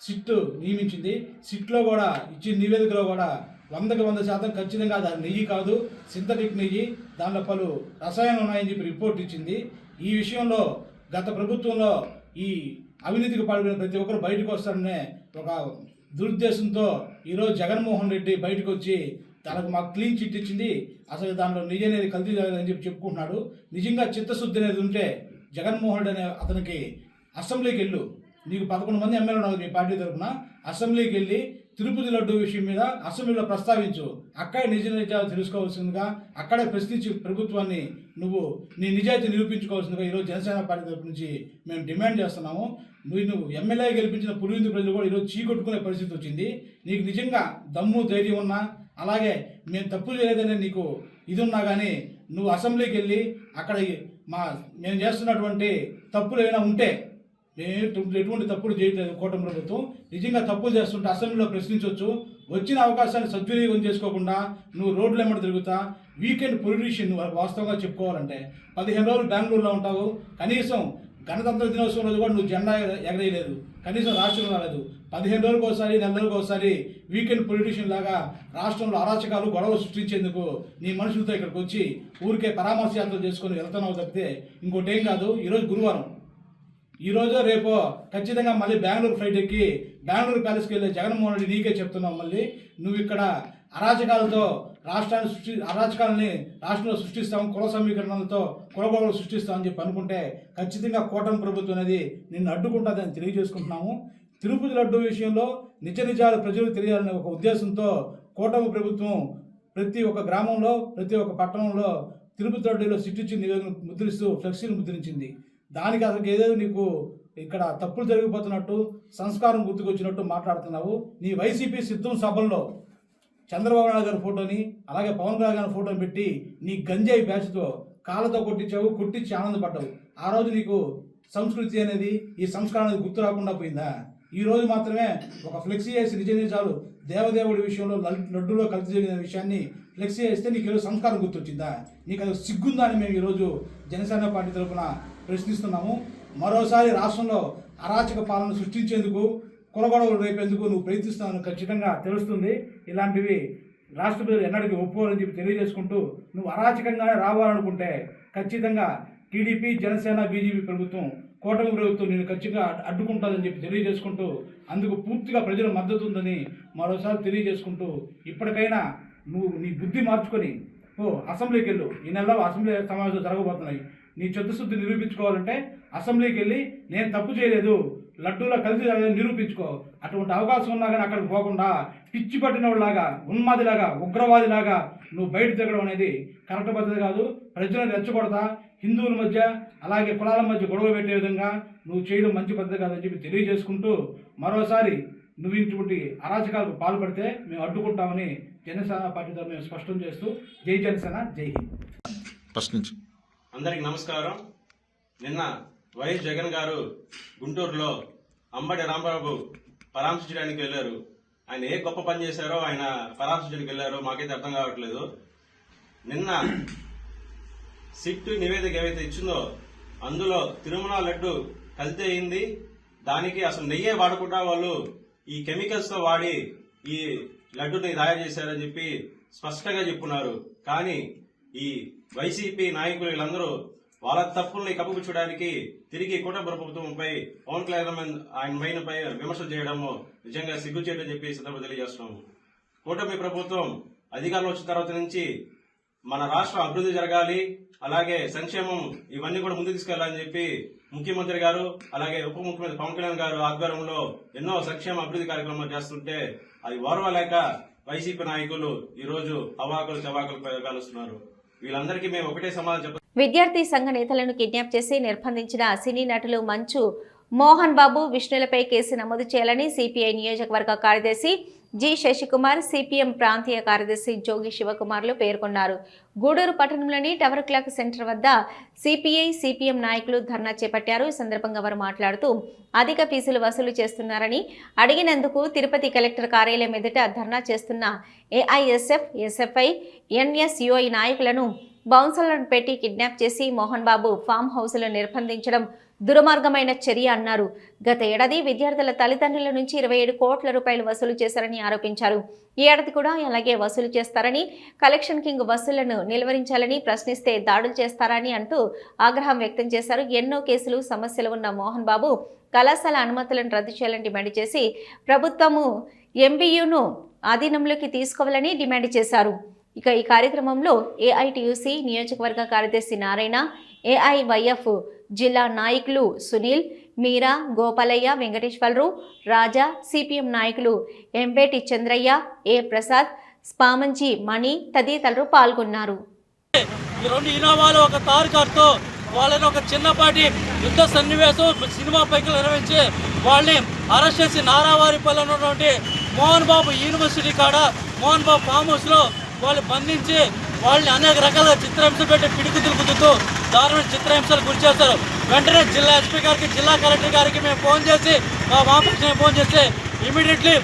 సిట్ నియమించింది. సిట్లో కూడా ఇచ్చిన నివేదికలో కూడా 100% ఖచ్చితంగా అది నెయ్యి కాదు, సింథటిక్ నెయ్యి, దానిలో పలు రసాయనాలు ఉన్నాయని చెప్పి రిపోర్ట్ ఇచ్చింది. ఈ విషయంలో గత ప్రభుత్వంలో ఈ అవినీతికి పాల్పడిన ప్రతి ఒక్కరు బయటకు వస్తారనే ఒక దురుద్దేశంతో ఈరోజు జగన్మోహన్ రెడ్డి బయటకు వచ్చి తనకు మాకు క్లీన్ చిట్ ఇచ్చింది, అసలు దానిలో నిజం అనేది కల్తీ జరగదని చెప్పి చెప్పుకుంటున్నాడు. నిజంగా చిత్తశుద్ధి అనేది ఉంటే జగన్మోహన్ రెడ్డి అనే అతనికి అసెంబ్లీకి వెళ్ళు, నీకు 11 మంది ఎమ్మెల్యే ఉన్నారు మీ పార్టీ తరఫున, అసెంబ్లీకి వెళ్ళి తిరుపతి లడ్డు విషయం మీద అసెంబ్లీలో ప్రస్తావించు, అక్కడే నిజ నిజాలు తెలుసుకోవాల్సిందిగా, అక్కడే ప్రశ్నించి ప్రభుత్వాన్ని నువ్వు నీ నిజాయితీ నిరూపించుకోవాల్సిందిగా ఈరోజు జనసేన పార్టీ తరఫు నుంచి మేము డిమాండ్ చేస్తున్నాము. నువ్వు ఎమ్మెల్యే గెలిపించిన పులివెందు ప్రజలు కూడా ఈరోజు చీకొట్టుకునే పరిస్థితి వచ్చింది. నీకు నిజంగా దమ్ము ధైర్యం ఉన్నా, అలాగే మేము తప్పు చేయలేదనే నీకు ఇది ఉన్నా కానీ నువ్వు అసెంబ్లీకి వెళ్ళి అక్కడ మేము చేస్తున్నటువంటి తప్పులు ఏమైనా ఉంటే, మేము ఎటువంటి తప్పులు చేయట్లేదు కూటమి ప్రభుత్వం, నిజంగా తప్పులు చేస్తుంటే అసెంబ్లీలో ప్రశ్నించవచ్చు. వచ్చిన అవకాశాన్ని సద్వినియోగం చేసుకోకుండా నువ్వు రోడ్ల వెంబడి తిరుగుతా వీకెండ్ పొలిటీషియన్ వాస్తవంగా చెప్పుకోవాలంటే 15 రోజులు బెంగళూరులో ఉంటావు, కనీసం గణతంత్ర దినోత్సవం రోజు కూడా నువ్వు జెండా ఎగరేయలేదు, కనీసం రాష్ట్రం రాలేదు. 15 రోజులకు ఒకసారి, నెల రోజులకు ఒకసారి వీకెండ్ పొలిటీషియన్ లాగా రాష్ట్రంలో అరాచకాలు, గొడవలు సృష్టించేందుకు నీ మనుషులతో ఇక్కడికి వచ్చి ఊరికే పరామర్శ యాత్రలు చేసుకొని వెళ్తున్నావు తప్పితే ఇంకోటి ఏం కాదు. ఈరోజు గురువారం, ఈరోజు రేపు ఖచ్చితంగా మళ్ళీ బెంగళూరు ఫ్లైట్ ఎక్కి బెంగళూరు ప్యాలెస్కి వెళ్ళే జగన్మోహన్ రెడ్డి నీకే చెప్తున్నావు. మళ్ళీ నువ్వు ఇక్కడ అరాచకాలతో అరాచకాలని రాష్ట్రంలో సృష్టిస్తాం, కుల సమీకరణలతో కులగొడవలు సృష్టిస్తామని చెప్పి అనుకుంటే ఖచ్చితంగా కూటమి ప్రభుత్వం అనేది నిన్ను అడ్డుకుంటుందని తెలియజేసుకుంటున్నాము. తిరుపతి లడ్డు విషయంలో నిజాలు ప్రజలకు తెలియాలనే ఒక ఉద్దేశంతో కూటమి ప్రభుత్వం ప్రతి ఒక్క గ్రామంలో, ప్రతి ఒక్క పట్టణంలో తిరుపతి లడ్డూలో సిట్టించి నివేదన ముద్రిస్తూ ఫ్లెక్సీలు ముద్రించింది. దానికి అసలు ఏదో నీకు ఇక్కడ తప్పులు జరిగిపోతున్నట్టు, సంస్కారం గుర్తుకొచ్చినట్టు మాట్లాడుతున్నావు. నీ వైసీపీ సిద్ధం సభల్లో చంద్రబాబు నాయుడు గారి ఫోటోని, అలాగే పవన్ కళ్యాణ్ గారి ఫోటోని పెట్టి నీ గంజాయి బ్యాచ్తో కాళ్ళతో కొట్టించావు, కొట్టించి ఆనందపడ్డావు. ఆ రోజు నీకు సంస్కృతి అనేది, ఈ సంస్కారం అనేది గుర్తు రాకుండా పోయిందా? ఈ రోజు మాత్రమే ఒక ఫ్లెక్సీ వేసి నిజాలు దేవదేవుడి విషయంలో లడ్డులో కల్తీ జరిగిన విషయాన్ని ఫ్లెక్సీ వేస్తే నీకు ఈరోజు సంస్కారం గుర్తొచ్చిందా? నీకు అది సిగ్గుందా అని మేము ఈరోజు జనసేన పార్టీ తరఫున ప్రశ్నిస్తున్నాము. మరోసారి రాష్ట్రంలో అరాచక పాలన సృష్టించేందుకు, కులగొడవలు రేపేందుకు నువ్వు ప్రయత్నిస్తున్నావు ఖచ్చితంగా తెలుస్తుంది. ఇలాంటివి రాష్ట్ర ప్రజలు ఎన్నటికీ ఒప్పుకోవాలని చెప్పి తెలియజేసుకుంటూ, నువ్వు అరాచకంగానే రావాలనుకుంటే ఖచ్చితంగా టీడీపీ, జనసేన, బీజేపీ ప్రభుత్వం, కూటమి ప్రభుత్వం నేను ఖచ్చితంగా అడ్డుకుంటుందని చెప్పి తెలియజేసుకుంటూ, అందుకు పూర్తిగా ప్రజల మద్దతు ఉందని మరోసారి తెలియజేసుకుంటూ, ఇప్పటికైనా నువ్వు నీ బుద్ధి మార్చుకొని అసెంబ్లీకి వెళ్ళు. ఈ నెలలో అసెంబ్లీ సమావేశాలు జరగబోతున్నాయి. నీ చిత్తశుద్ధి నిరూపించుకోవాలంటే అసెంబ్లీకి వెళ్ళి నేను తప్పు చేయలేదు, లడ్డూలో కలిసి నిరూపించుకో. అటువంటి అవకాశం ఉన్నా కానీ అక్కడికి పోకుండా పిచ్చి పట్టిన వాళ్ళలాగా, ఉన్మాదిలాగా, ఉగ్రవాదిలాగా నువ్వు బయట తిరగడం అనేది కరెక్ట్ పద్ధతి కాదు. ప్రజలను రెచ్చగొడతా, హిందువుల మధ్య అలాగే కులాల మధ్య గొడవ పెట్టే విధంగా నువ్వు చేయడం మంచి పద్ధతి కాదని చెప్పి తెలియజేసుకుంటూ, మరోసారి నువ్వు ఇటువంటి అరాచకాలకు పాల్పడితే మేము అడ్డుకుంటామని జనసేన పార్టీ తరఫున మేము స్పష్టం చేస్తూ జై జనసేన, జై హింద్. అందరికి నమస్కారం. నిన్న వైఎస్ జగన్ గారు గుంటూరులో అంబటి రాంబాబు పరామర్శించడానికి వెళ్లారు. ఆయన ఏ గొప్ప పని చేశారో ఆయన పరామర్శించడానికి వెళ్లారో మాకైతే అర్థం కావట్లేదు. నిన్న సిట్ నివేదిక ఏవైతే ఇచ్చిందో అందులో తిరుమల లడ్డు కల్తీ అయింది, దానికి అసలు నెయ్యే వాడకుండా వాళ్ళు ఈ కెమికల్స్ తో వాడి ఈ లడ్డుని తయారు చేశారని చెప్పి స్పష్టంగా చెప్పున్నారు. కానీ ఈ వైసీపీ నాయకులు వీళ్ళందరూ వాళ్ళ తప్పుల్ని కప్పుపుచ్చడానికి తిరిగి కూటమి ప్రభుత్వంపై పవన్ కళ్యాణ్ ఆయన పై విమర్శలు చేయడము నిజంగా సిగ్గు చేయడం చెప్పి సందర్భంగా తెలియజేస్తున్నాము. కూటమి ప్రభుత్వం అధికారంలో వచ్చిన తర్వాత నుంచి మన రాష్ట్రం అభివృద్ధి జరగాలి, అలాగే సంక్షేమం ఇవన్నీ కూడా ముందుకు తీసుకెళ్లాలని చెప్పి ముఖ్యమంత్రి గారు అలాగే ఉప ముఖ్యమంత్రి పవన్ కళ్యాణ్ గారు ఆధ్వర్యంలో ఎన్నో సంక్షేమ అభివృద్ధి కార్యక్రమాలు చేస్తుంటే అది ఓర్వలేక వైసీపీ నాయకులు ఈ రోజు అవాకులు చవాకులు కాలుస్తున్నారు. వీళ్ళందరికీ మేము ఒకటే సమాధానం చెప్పాలి. విద్యార్థి సంఘ నేతలను కిడ్నాప్ చేసి నిర్బంధించిన సినీ నటులు మంచు మోహన్ బాబు, విష్ణులపై కేసు నమోదు చేయాలని సిపిఐ నియోజకవర్గ కార్యదర్శి జి శశికుమార్, సిపిఎం ప్రాంతీయ కార్యదర్శి జోగి శివకుమార్లు పేర్కొన్నారు. గూడూరు పట్టణంలోని టవర్ క్లాక్ సెంటర్ వద్ద సిపిఐ, సిపిఎం నాయకులు ధర్నా చేపట్టారు. ఈ సందర్భంగా వారు మాట్లాడుతూ అధిక ఫీజులు వసూలు చేస్తున్నారని అడిగినందుకు తిరుపతి కలెక్టర్ కార్యాలయం ఎదుట ధర్నా చేస్తున్న ఏఐఎస్ఎఫ్, ఎస్ఎఫ్ఐ, ఎన్ఎస్యుఐ నాయకులను బౌన్సర్లను పెట్టి కిడ్నాప్ చేసి మోహన్ బాబు ఫామ్ హౌస్లో నిర్బంధించడం దుర్మార్గమైన చర్య అన్నారు. గత ఏడాది విద్యార్థుల తల్లిదండ్రుల నుంచి 27 కోట్ల రూపాయలు వసూలు చేశారని ఆరోపించారు. ఈ ఏడాది కూడా అలాగే వసూలు చేస్తారని, కలెక్షన్ కింగ్ వసూళ్లను నిలువరించాలని, ప్రశ్నిస్తే దాడులు చేస్తారని అంటూ ఆగ్రహం వ్యక్తం చేశారు. ఎన్నో కేసులు, సమస్యలు ఉన్న మోహన్ బాబు కళాశాల అనుమతులను రద్దు చేయాలని డిమాండ్ చేసి ప్రభుత్వము ఎంబీయూను ఆధీనంలోకి తీసుకోవాలని డిమాండ్ చేశారు. ఇక ఈ కార్యక్రమంలో ఏఐటియుసి నియోజకవర్గ కార్యదర్శి నారాయణ, ఏఐవైఎఫ్ జిల్లా నాయకులు సునీల్, మీరా, గోపాలయ్య, వెంకటేశ్వరరావు, రాజా, సిపిఎం నాయకులు ఎంబేటి చంద్రయ్య, ఏ ప్రసాద్, స్పామంజి మణి తదితరులు పాల్గొన్నారు. ఈ 2 ఇనోవాలు ఒక కారు కారుతో వాళ్ళని ఒక చిన్నపాటి యుద్ధ సన్నివేశం సినిమా పైకి నిర్వహించి వాళ్ళని అరెస్ట్ చేసి నారావారిపల్లి ఉన్నటువంటి మోహన్ బాబు యూనివర్సిటీ కాడ మోహన్ బాబు ఫామ్ హౌస్లో వాళ్ళు బంధించి వాళ్ళని అనేక రకాల చిత్రహింసలు పెట్టి పిడుగుతులు కుదురుతూ దారుణ చిత్రహింసలు గురి చేస్తారు. వెంటనే జిల్లా ఎస్పీ గారికి, జిల్లా కలెక్టర్ గారికి మేము ఫోన్ చేసి మా వామపక్షానికి ఫోన్ చేస్తే ఇమీడియట్లీ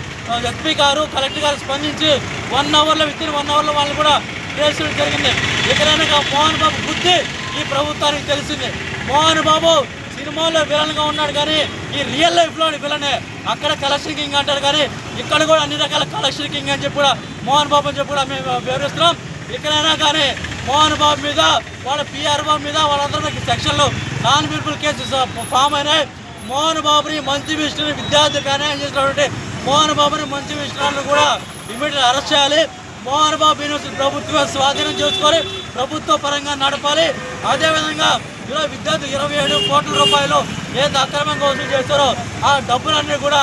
ఎస్పీ గారు, కలెక్టర్ గారు స్పందించి 1 అవర్లో విత్-ఇన్ 1 అవర్లో వాళ్ళు కూడా కేసులు జరిగింది. ఇకనైనా మోహన్ బాబు బుద్ధి ఈ ప్రభుత్వానికి తెలిసింది. మోహన్ బాబు సినిమాలో విలన్గా ఉన్నాడు కానీ ఈ రియల్ లైఫ్లో విలనే. అక్కడ కలెక్షన్ కింగ్ అంటారు కానీ ఇక్కడ కూడా అన్ని రకాల కలెక్షన్ కింగ్ అని చెప్పి కూడా మోహన్ బాబు అని చెప్పి కూడా మేము వివరిస్తున్నాం. ఇక్కడైనా కానీ మోహన్ బాబు మీద, వాళ్ళ పిఆర్ఓ మీద, వాళ్ళందరి మీద సెక్షన్లు నాన్ పీపుల్ కేసెస్ ఫామ్ అయినాయి. మోహన్ బాబుని, మంచు విష్ణుని విద్యార్థులకు అన్యాయం చేసినటువంటి మోహన్ బాబుని, మంచు విష్ణులను కూడా ఇమీడియట్గా అరెస్ట్ చేయాలి. మోహన్ బాబు యూనివర్సిటీ ప్రభుత్వం స్వాధీనం చేసుకొని ప్రభుత్వ పరంగా నడపాలి. అదేవిధంగా ఇలా విద్యార్థులు 27 కోట్ల రూపాయలు ఏది అక్రమంగా వసూలు చేస్తారో ఆ డబ్బులన్నీ కూడా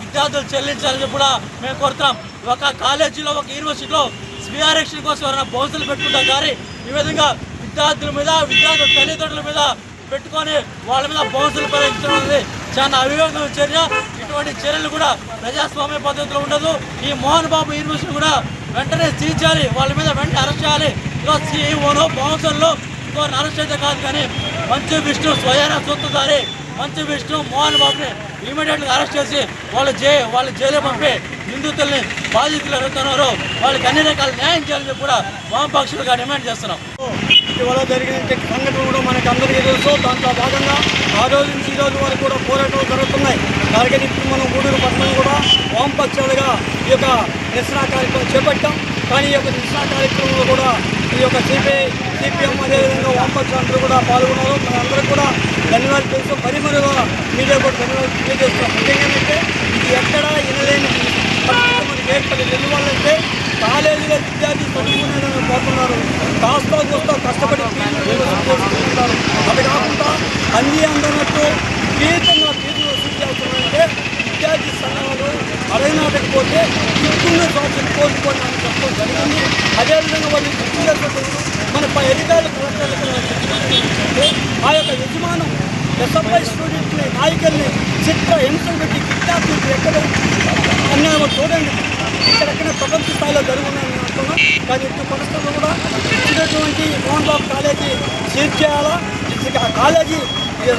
విద్యార్థులు చెల్లించాలని కూడా మేము కోరుతున్నాం. ఒక కాలేజీలో, ఒక యూనివర్సిటీలో స్వీఆరక్షణ కోసం ఎవరైనా బౌన్సులు పెట్టుకుంటాం కానీ ఈ విధంగా విద్యార్థుల మీద, విద్యార్థుల తల్లిదండ్రుల మీద పెట్టుకొని వాళ్ళ మీద బౌన్సులు పరిగణించడం అనేది చాలా అవివేకమైన చర్య. ఇటువంటి చర్యలు కూడా ప్రజాస్వామ్య పద్ధతిలో ఉండదు. ఈ మోహన్ బాబు యూనివర్సిటీ కూడా వెంటనే సీజ్ చేయాలి, వాళ్ళ మీద వెంటనే అరెస్ట్ చేయాలి. ఇలా సీఈఓను, బౌన్సర్లు ఇంకోరిని అరెస్ట్ అయితే కాదు కానీ మంచు విష్ణు స్వయాన సొత్తుదారి మంచు విష్ణు, మోహన్ బాబుని ఇమీడియట్గా అరెస్ట్ చేసి వాళ్ళు జైలు పంపి నిందితుల్ని, బాధితులు ఎవరుతున్నారో వాళ్ళకి అన్ని రకాల న్యాయం చేయాలని కూడా వామపక్షులుగా డిమాండ్ చేస్తున్నాం. ఇటీవల జరిగిన సంఘటన కూడా మనకి అందరికీ తెలుసు. దాంట్లో భాగంగా ఆ రోజు నుంచి ఈ రోజు వరకు కూడా పోరాటాలు జరుగుతున్నాయి. దానికి ఇప్పుడు మనం గూడూరు పట్టణం కూడా వామపక్షాలుగా ఈ యొక్క నిరసన కార్యక్రమం చేపట్టాం. కానీ ఈ యొక్క నిరసన కార్యక్రమంలో కూడా ఈ యొక్క సిపిఎం అదేవిధంగా వామపక్షాలందరూ కూడా పాల్గొన్నారు. మనందరూ కూడా ధన్యవాదాలు తెలుసు. మరిమరుగా మీడియా కూడా ధన్యవాదాలు తెలియజేస్తున్నాం. ముఖ్యంగా ఇది ఎక్కడా వినలేని మనకి ఏర్పడింది. ఎందువల్లంటే కాలేజీలో విద్యార్థులు చదువుకునేదని పోతున్నారు, కాస్త కష్టపడి చేసుకుంటున్నారు. అది కాకుండా అన్నీ అందనట్టు ఫీజులు వసూలు చేస్తున్నారు. సంఘాలు అరైనాటకపోతే ఇస్తున్న సంవత్సరం కోరుకోండి అని చెప్పడం జరిగింది. అదేవిధంగా వాళ్ళు మన అధికారులు కలెక్టర్లు ఆ యొక్క యజమానం ఎస్ఎఫ్ఐ స్టూడెంట్ని నాయకుల్ని చిత్ర హింసలు పెట్టి కిడ్నాప్ చేసి ఎక్కడ అన్యాయం చూడండి. ఇక్కడెక్కడ ప్రపంచ స్థాయిలో జరుగుతుందని అనుకున్నాం. కానీ ఇటు పరిస్థితుల్లో కూడా ఇచ్చినటువంటి మోహన్ బాబు కాలేజీ సీజ్ చేయాలా, ఆ కాలేజీ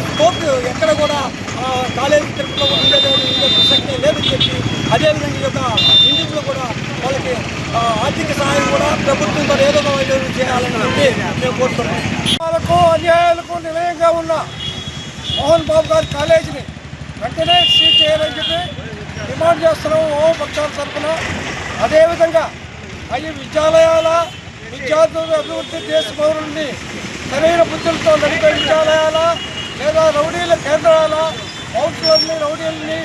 స్కోప్ ఎక్కడ కూడా కాలేజీ తిరుపతిలో ఉండే ప్రసక్తే లేదని చెప్పి, అదేవిధంగా ఈ యొక్క ఇండివిజువల్ కూడా వాళ్ళకి ఆర్థిక సహాయం కూడా ప్రభుత్వంతో ఏదో చేయాలని చెప్పి మేము కోరుతున్నాం. అన్యాయాలకు నిలయంగా ఉన్న మోహన్ బాబు గారి కాలేజీని వెంటనే సీజ్ చేయాలని చెప్పి డిమాండ్ చేస్తున్నాము వామపక్షాల తరఫున. అదేవిధంగా అవి విద్యాలయాల విద్యార్థుల అభివృద్ధి దేశ పౌరుల్ని సరైన బుద్ధులతో నడిపే విద్యాలయాల లేదా రౌడీల కేంద్రాల కౌన్సిలర్ని రౌడీలని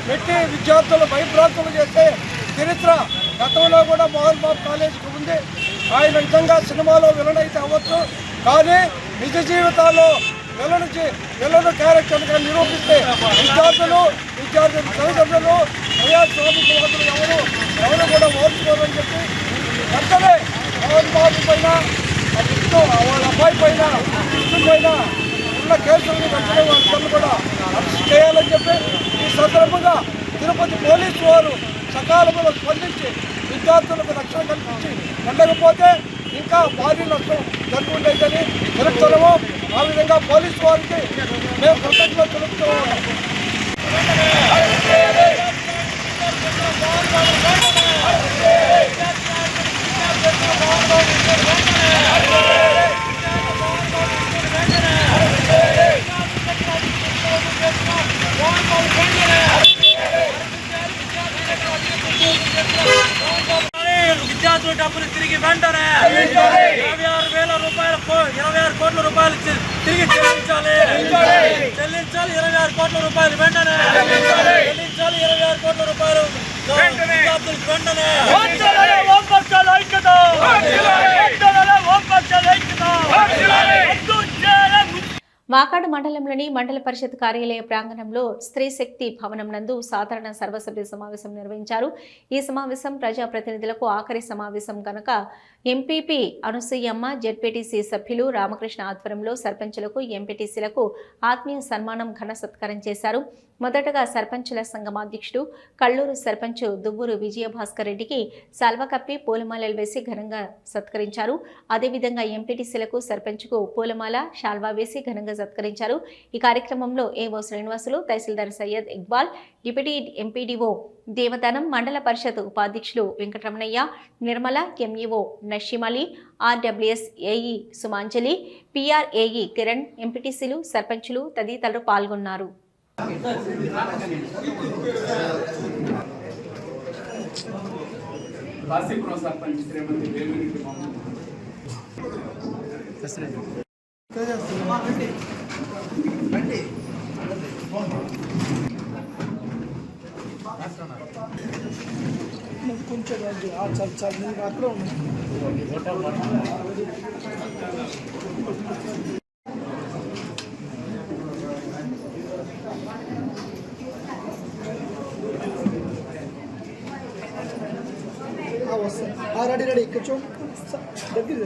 పెట్టి విద్యార్థులు భయభ్రాంతులు చేసే చరిత్ర గతంలో కూడా మోహన్ బాబు కాలేజీకి ఉంది. ఆయన నిజంగా సినిమాలో విలన్ అయితే అవ్వచ్చు, కానీ నిజ జీవితాల్లో విలన్ క్యారెక్టర్గా నిరూపిస్తే విద్యార్థుల తల్లిదండ్రులు ప్రజాస్వామికవాదులు ఎవరు కూడా ఓర్చుకోరని చెప్పి వెంటనే మోహన్ బాబు పైన వాళ్ళ అబ్బాయి పైన పైన ఉన్న కేసులను వెంటనే వాళ్ళందరూ కూడా అరెస్ట్ చేయాలని చెప్పి ఈ సందర్భంగా తిరుపతి పోలీసు వారు సకాలంలో స్పందించి విద్యార్థులకు రక్షణ కల్పించి ఉండకపోతే ఇంకా భారీ నష్టం జరుగుతుందని తెలుపుతున్నాము. ఆ విధంగా పోలీసు వారికి మేము కృతజ్ఞతలు తెలుపుతున్నాము. విద్యార్థుల డబ్బులు తిరిగి వెంటనే 26 కోట్ల రూపాయలు తిరిగి చెల్లించాలి. 26 కోట్ల రూపాయలు వెంటనే చెల్లించాలి. 26 కోట్ల రూపాయలు విద్యార్థులకు వెంటనే. వాకాడు మండలంలోని మండల పరిషత్ కార్యాలయ ప్రాంగణంలో స్త్రీ శక్తి భవనం నందు సాధారణ సర్వసభ్య సమావేశం నిర్వహించారు. ఈ సమావేశం ప్రజాప్రతినిధులకు ఆఖరి సమావేశం కనుక ఎంపీపీ అనసూయమ్మ, జెడ్పీటీసీ సభ్యులు రామకృష్ణ ఆధ్వర్యంలో సర్పంచులకు, ఎంపీటీసీలకు ఆత్మీయ సన్మానం, ఘన సత్కారం చేశారు. మొదటగా సర్పంచుల సంఘం అధ్యక్షుడు కల్లూరు సర్పంచ్ దువ్వూరు విజయభాస్కర్ రెడ్డికి సాల్వ కప్పి పూలమాలలు వేసి ఘనంగా సత్కరించారు. అదేవిధంగా ఎంపీటీసీలకు, సర్పంచ్కు పూలమాల, శాల్వా వేసి ఘనంగా సత్కరించారు. ఈ కార్యక్రమంలో ఏవో శ్రీనివాసులు, తహసీల్దార్ సయ్యద్ ఇక్బాల్, డిప్యూటీ ఎంపీడీఓ దేవదానం, మండల పరిషత్ ఉపాధ్యక్షులు Venkataramanaiah, Nirmala, MEO Nashimali, RWS AE Sumanjali, PR AE Kiran, ఎంపీటీసీలు, సర్పంచులు తదితరులు పాల్గొన్నారు. కొంచెం చల్ అక్కడ రెడీ రెడీ ఇక్కడ చూడండి దగ్గర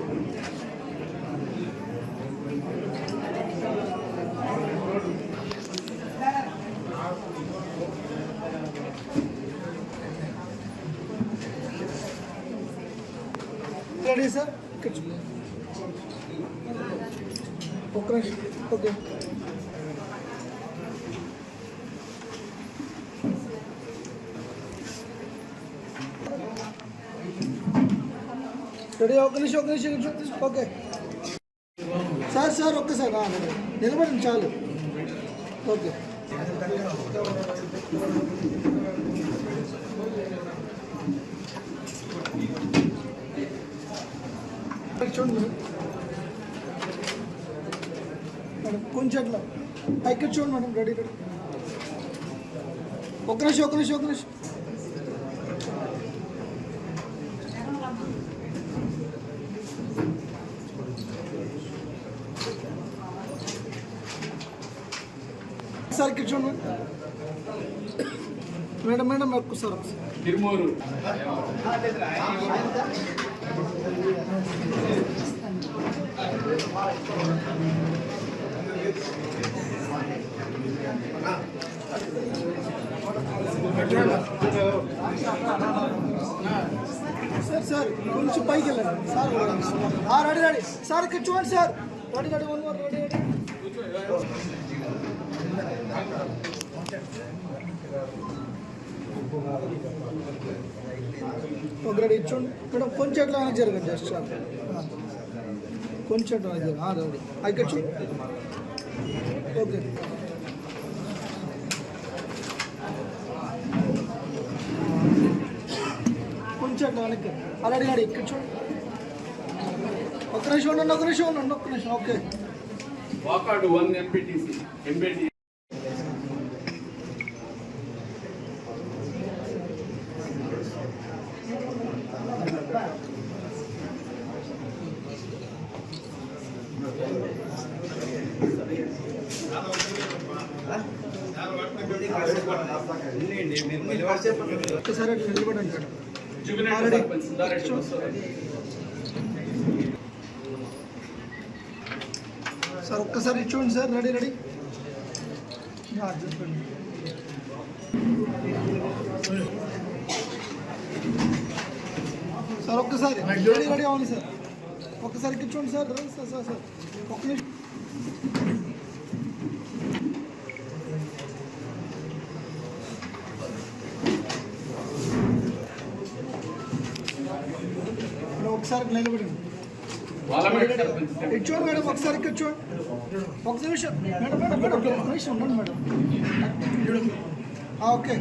రెడీ సార్ ఇక్కడ ఒక్క నిమిషం ఓకే రెడీ ఒక నిమిషం ఓకే సార్ ఒక్కసారి నిలబడండి చాలు ఓకే చూడండి మేడం కొంచెం అట్లా ఇక్కడ చూడండి మేడం రెడీ ఒక్క నిమిషం సార్ ఇక్కడ చూడండి మేడం మేడం ఒక్కసారి తిరుమూరు సార్ సార్ కొంచెం పైకి వెళ్ళండి సార్ రెడీ రెడీ సార్ ఇక్కడ చూడండి sir ready ready one more ready ready ఒక రెడీ చూడండి మేడం కొంచెం ఎట్లా వెనక్కి జరగండి జస్ట్ సార్ కొంచెం ఎట్లా వెనక్కి జరగండి రెడీ ఇక్కడ చూడండి ఓకే కొంచెం అట్లా వెనక్కి అలాంటి గాడి ఇక్కడ చూడండి ఒక్క నిమిషం ఉండండి ఒక్క నిమిషం ఓకే వాకాడు 1 ఎంపీటీసీ ఎంపీటీ ఒక్కసారి అట్లా నిలబడండి సార్ ఒక్కసారి చూడండి సార్ రెడీ రెడీ చెప్పండి సార్ ఒక్కసారి రెడీ రెడీ అవ్వాలి సార్ ఒక్కసారి చూడండి సార్ సార్ సార్ సార్ ఒక్క నిమిషం ఒకసారి నిలబడండి చూడండి మేడం ఒకసారి ఇక్కడ చూడండి ఒక నిమిషం మేడం మేడం మేడం ఒక నిమిషం ఉండండి మేడం ఓకే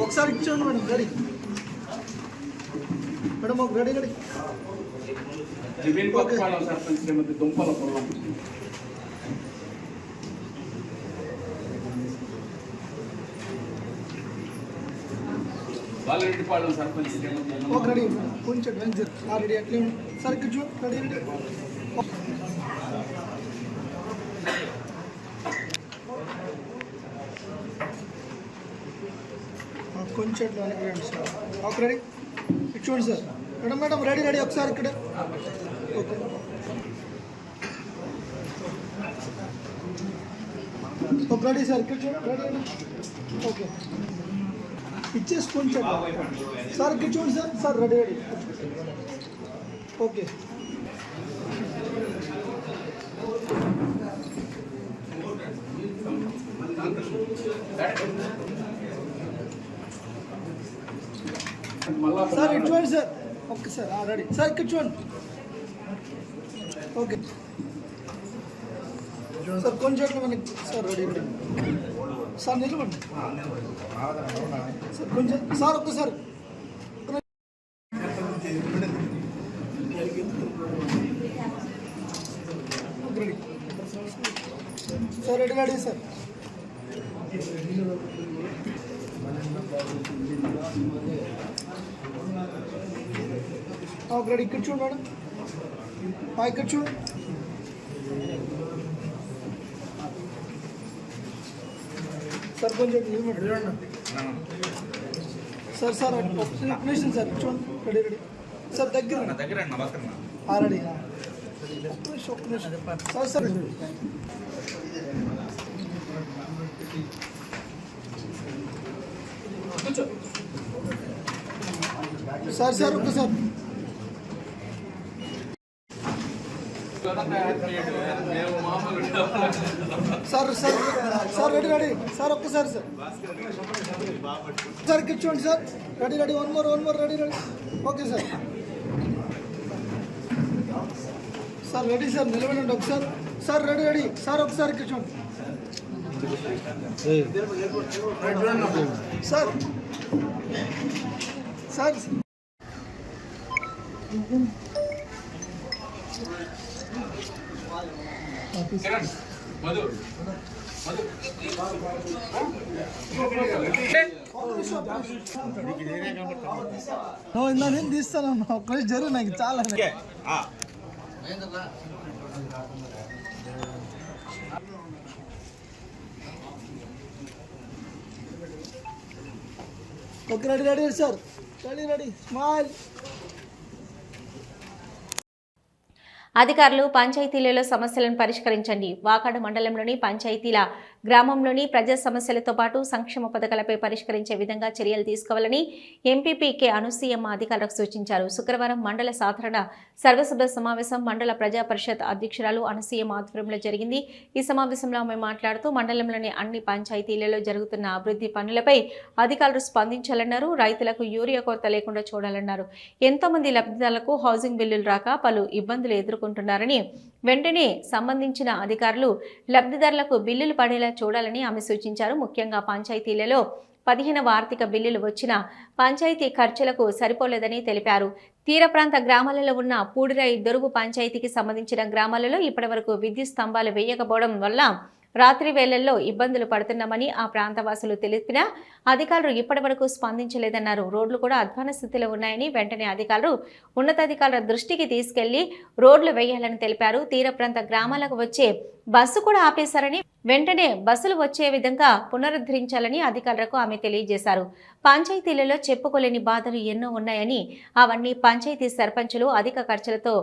ఒకసారి చూడండి మేడం రెడీ మేడం ఒక రెడీ రెడీ సర్పంచ్ శ్రీమతి దుంపల పొలం బాలరెడ్డిపాళెం సర్పంచ్ ఒక రెడీ కొంచెం వెంచర్ రెడీ అట్లే సార్ ఇక్కడ చూడండి రెడీ రెడీ కొంచెం అట్లా వెనక్కి రండి సార్ ఒక రెడీ ఇటు చూడండి sir madam madam ready ready ఒకసారి ఇక్కడ ఓకే ఒక రెడీ సార్ ఇక్కడ చూడండి రెడీ రెడీ ఓకే ఇచ్చేసి కొంచెం సార్ ఇక్కడ చూడండి sir sir ready ready okay sir ఇటు చూడండి sir okay sir ready sir ఇక్కడ చూడండి ఓకే సార్ కొంచెం అట్లా మనకి సార్ రెడీ రెడీ సార్ నిలబడి సార్ కొంచెం సార్ ఒక్కసారి ready sir ready ready sir ready ఇక్కడ చూడు మేడం ఇక్కడ చూడు సార్ కొంచెం సార్ సార్ నిమిషం సార్ చూడండి రెడీ రెడీ సార్ దగ్గర రెడీ ఒక్క నిమిషం సార్ సార్ సార్ సార్ ఒక్కసారి sir sir sir ready ready sir ఒక్కసారి సార్ సార్ ఇక్కడ చూడండి sir ready ready one more ready ready okay sir sir ready sir నిలబడండి ఒకసారి సార్ రెడీ రెడీ సార్ ఒకసారి ఇక్కడ చూడండి సార్ సార్ ఇందా నేను తీస్తాను ఒక్క జరుగు నాకు చాలా okay ready ready sir ready ready smile. అధికారులు పంచాయతీలలో సమస్యలను పరిష్కరించండి. వాకాడు మండలంలోని పంచాయతీల గ్రామంలోని ప్రజా సమస్యలతో పాటు సంక్షేమ పథకాలపై పరిష్కరించే విధంగా చర్యలు తీసుకోవాలని ఎంపీపీ కె అనసూయమ్మ అధికారులకు సూచించారు. శుక్రవారం మండల సాధారణ సర్వసభ్య సమావేశం మండల ప్రజా పరిషత్ అధ్యక్షురాలు అనసూయమ్మ ఆధ్వర్యంలో జరిగింది. ఈ సమావేశంలో ఆమె మాట్లాడుతూ మండలంలోని అన్ని పంచాయతీలలో జరుగుతున్న అభివృద్ధి పనులపై అధికారులు స్పందించాలన్నారు. రైతులకు యూరియా కొరత లేకుండా చూడాలన్నారు. ఎంతో మంది లబ్ధిదారులకు హౌసింగ్ బిల్లులు రాక పలు ఇబ్బందులు ఎదుర్కొంటున్నారని, వెంటనే సంబంధించిన అధికారులు లబ్ధిదారులకు బిల్లులు పడేలా చూడాలని ఆమె సూచించారు. ముఖ్యంగా పంచాయతీలలో 15వ ఆర్థిక బిల్లులు వచ్చినా పంచాయతీ ఖర్చులకు సరిపోలేదని తెలిపారు. తీర ప్రాంత గ్రామాలలో ఉన్న పూడిరాయి దొరుగు పంచాయతీకి సంబంధించిన గ్రామాలలో ఇప్పటివరకు విద్యుత్ స్తంభాలు వేయకపోవడం వల్ల రాత్రి వేళల్లో ఇబ్బందులు పడుతున్నామని ఆ ప్రాంతవాసులు తెలిపినా అధికారులు ఇప్పటివరకు స్పందించలేదన్నారు. రోడ్లు కూడా అధ్వాన స్థితిలో ఉన్నాయని వెంటనే అధికారులు ఉన్నతాధికారుల దృష్టికి తీసుకెళ్లి రోడ్లు వేయాలని తెలిపారు. తీర ప్రాంత గ్రామాలకు వచ్చే బస్సు కూడా ఆపేశారని, వెంటనే బస్సులు వచ్చే విధంగా పునరుద్ధరించాలని అధికారులకు ఆమె తెలియజేశారు. పంచాయతీలలో చెప్పుకోలేని బాధలు ఎన్నో ఉన్నాయని, అవన్నీ పంచాయతీ సర్పంచులు అధిక ఖర్చులతో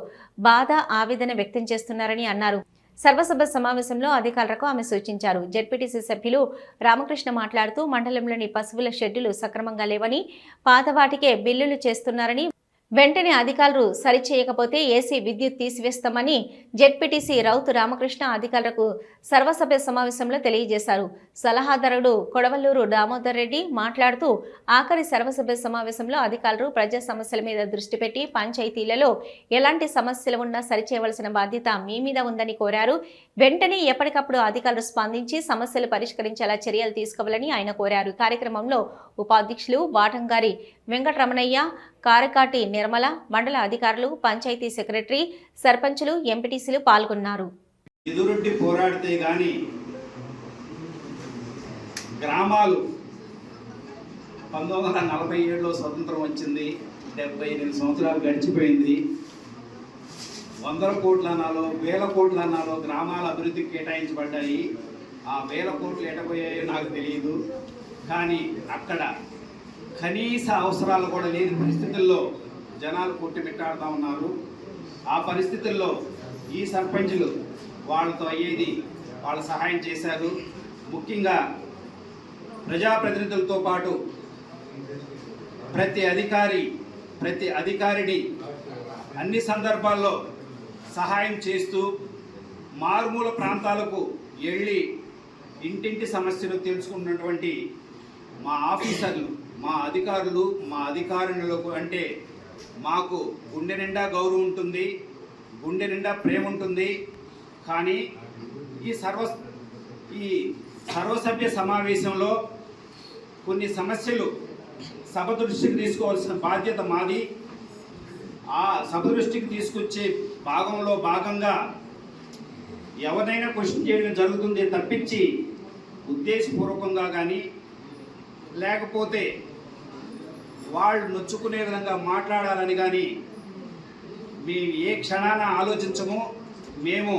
బాధ ఆవేదన వ్యక్తం చేస్తున్నారని అన్నారు. సర్వసభ సమావేశంలో అధికారులకు ఆమె సూచించారు. జెడ్పీటీసీ సభ్యులు రామకృష్ణ మాట్లాడుతూ మండలంలోని పశువుల షెడ్యూలు సక్రమంగా లేవని, పాతవాటికే బిల్లులు చేస్తున్నారని, వెంటనే అధికారులు సరిచేయకపోతే ఏసీ విద్యుత్ తీసివేస్తామని జెడ్పీటీసీ రౌతు రామకృష్ణ అధికారులకు సర్వసభ్య సమావేశంలో తెలియజేశారు. సలహాదారుడు కొడవల్లూరు దామోదర్ రెడ్డి మాట్లాడుతూ ఆఖరి సర్వసభ్య సమావేశంలో అధికారులు ప్రజా సమస్యల మీద దృష్టి పెట్టి పంచాయతీలలో ఎలాంటి సమస్యలు ఉన్నా సరిచేయవలసిన బాధ్యత మీ మీద ఉందని కోరారు. వెంటనే ఎప్పటికప్పుడు అధికారులు స్పందించి సమస్యలు పరిష్కరించేలా చర్యలు తీసుకోవాలని ఆయన కోరారు. కార్యక్రమంలో ఉపాధ్యక్షులు వాటంగారి వెంకటరమణయ్య, కారకాటి నిర్మల, మండల అధికారులు, పంచాయతీ సెక్రటరీ, సర్పంచులు, ఎంపీటీసీలు పాల్గొన్నారు. ఎదురొడ్డి పోరాడితే గాని గ్రామాలు 1947లో స్వతంత్రం వచ్చింది. 78 సంవత్సరాలు గడిచిపోయింది. 100 కోట్ల అన్నాలో 1000 కోట్ల అన్నాలో గ్రామాల అభివృద్ధికి కేటాయించబడ్డాయి. ఆ 1000 కోట్లు ఎటపోయాయో నాకు తెలియదు. కానీ అక్కడ కనీస అవసరాలు కూడా లేని పరిస్థితుల్లో జనాలు కొట్టుమిట్టాడుతూ ఉన్నారు. ఆ పరిస్థితుల్లో ఈ సర్పంచులు వాళ్ళతో అయ్యేది వాళ్ళ సహాయం చేశారు. ముఖ్యంగా ప్రజాప్రతినిధులతో పాటు ప్రతి అధికారిని అన్ని సందర్భాల్లో సహాయం చేస్తూ మారుమూల ప్రాంతాలకు వెళ్ళి ఇంటింటి సమస్యలు తెలుసుకున్నటువంటి మా ఆఫీసర్లు, మా అధికారులు, మా అధికారులకు అంటే మాకు గుండె నిండా గౌరవం ఉంటుంది, గుండె నిండా ప్రేమ ఉంటుంది. కానీ ఈ సర్వసభ్య సమావేశంలో కొన్ని సమస్యలు సభ దృష్టికి తీసుకోవాల్సిన బాధ్యత మాది. ఆ సభ దృష్టికి తీసుకొచ్చే భాగంగా ఎవరినైనా క్వశ్చన్ చేయడం జరుగుతుంది తప్పించి ఉద్దేశపూర్వకంగా కానీ లేకపోతే వాళ్ళు నొచ్చుకునే విధంగా మాట్లాడాలని కానీ మేము ఏ క్షణాన ఆలోచించము. మేము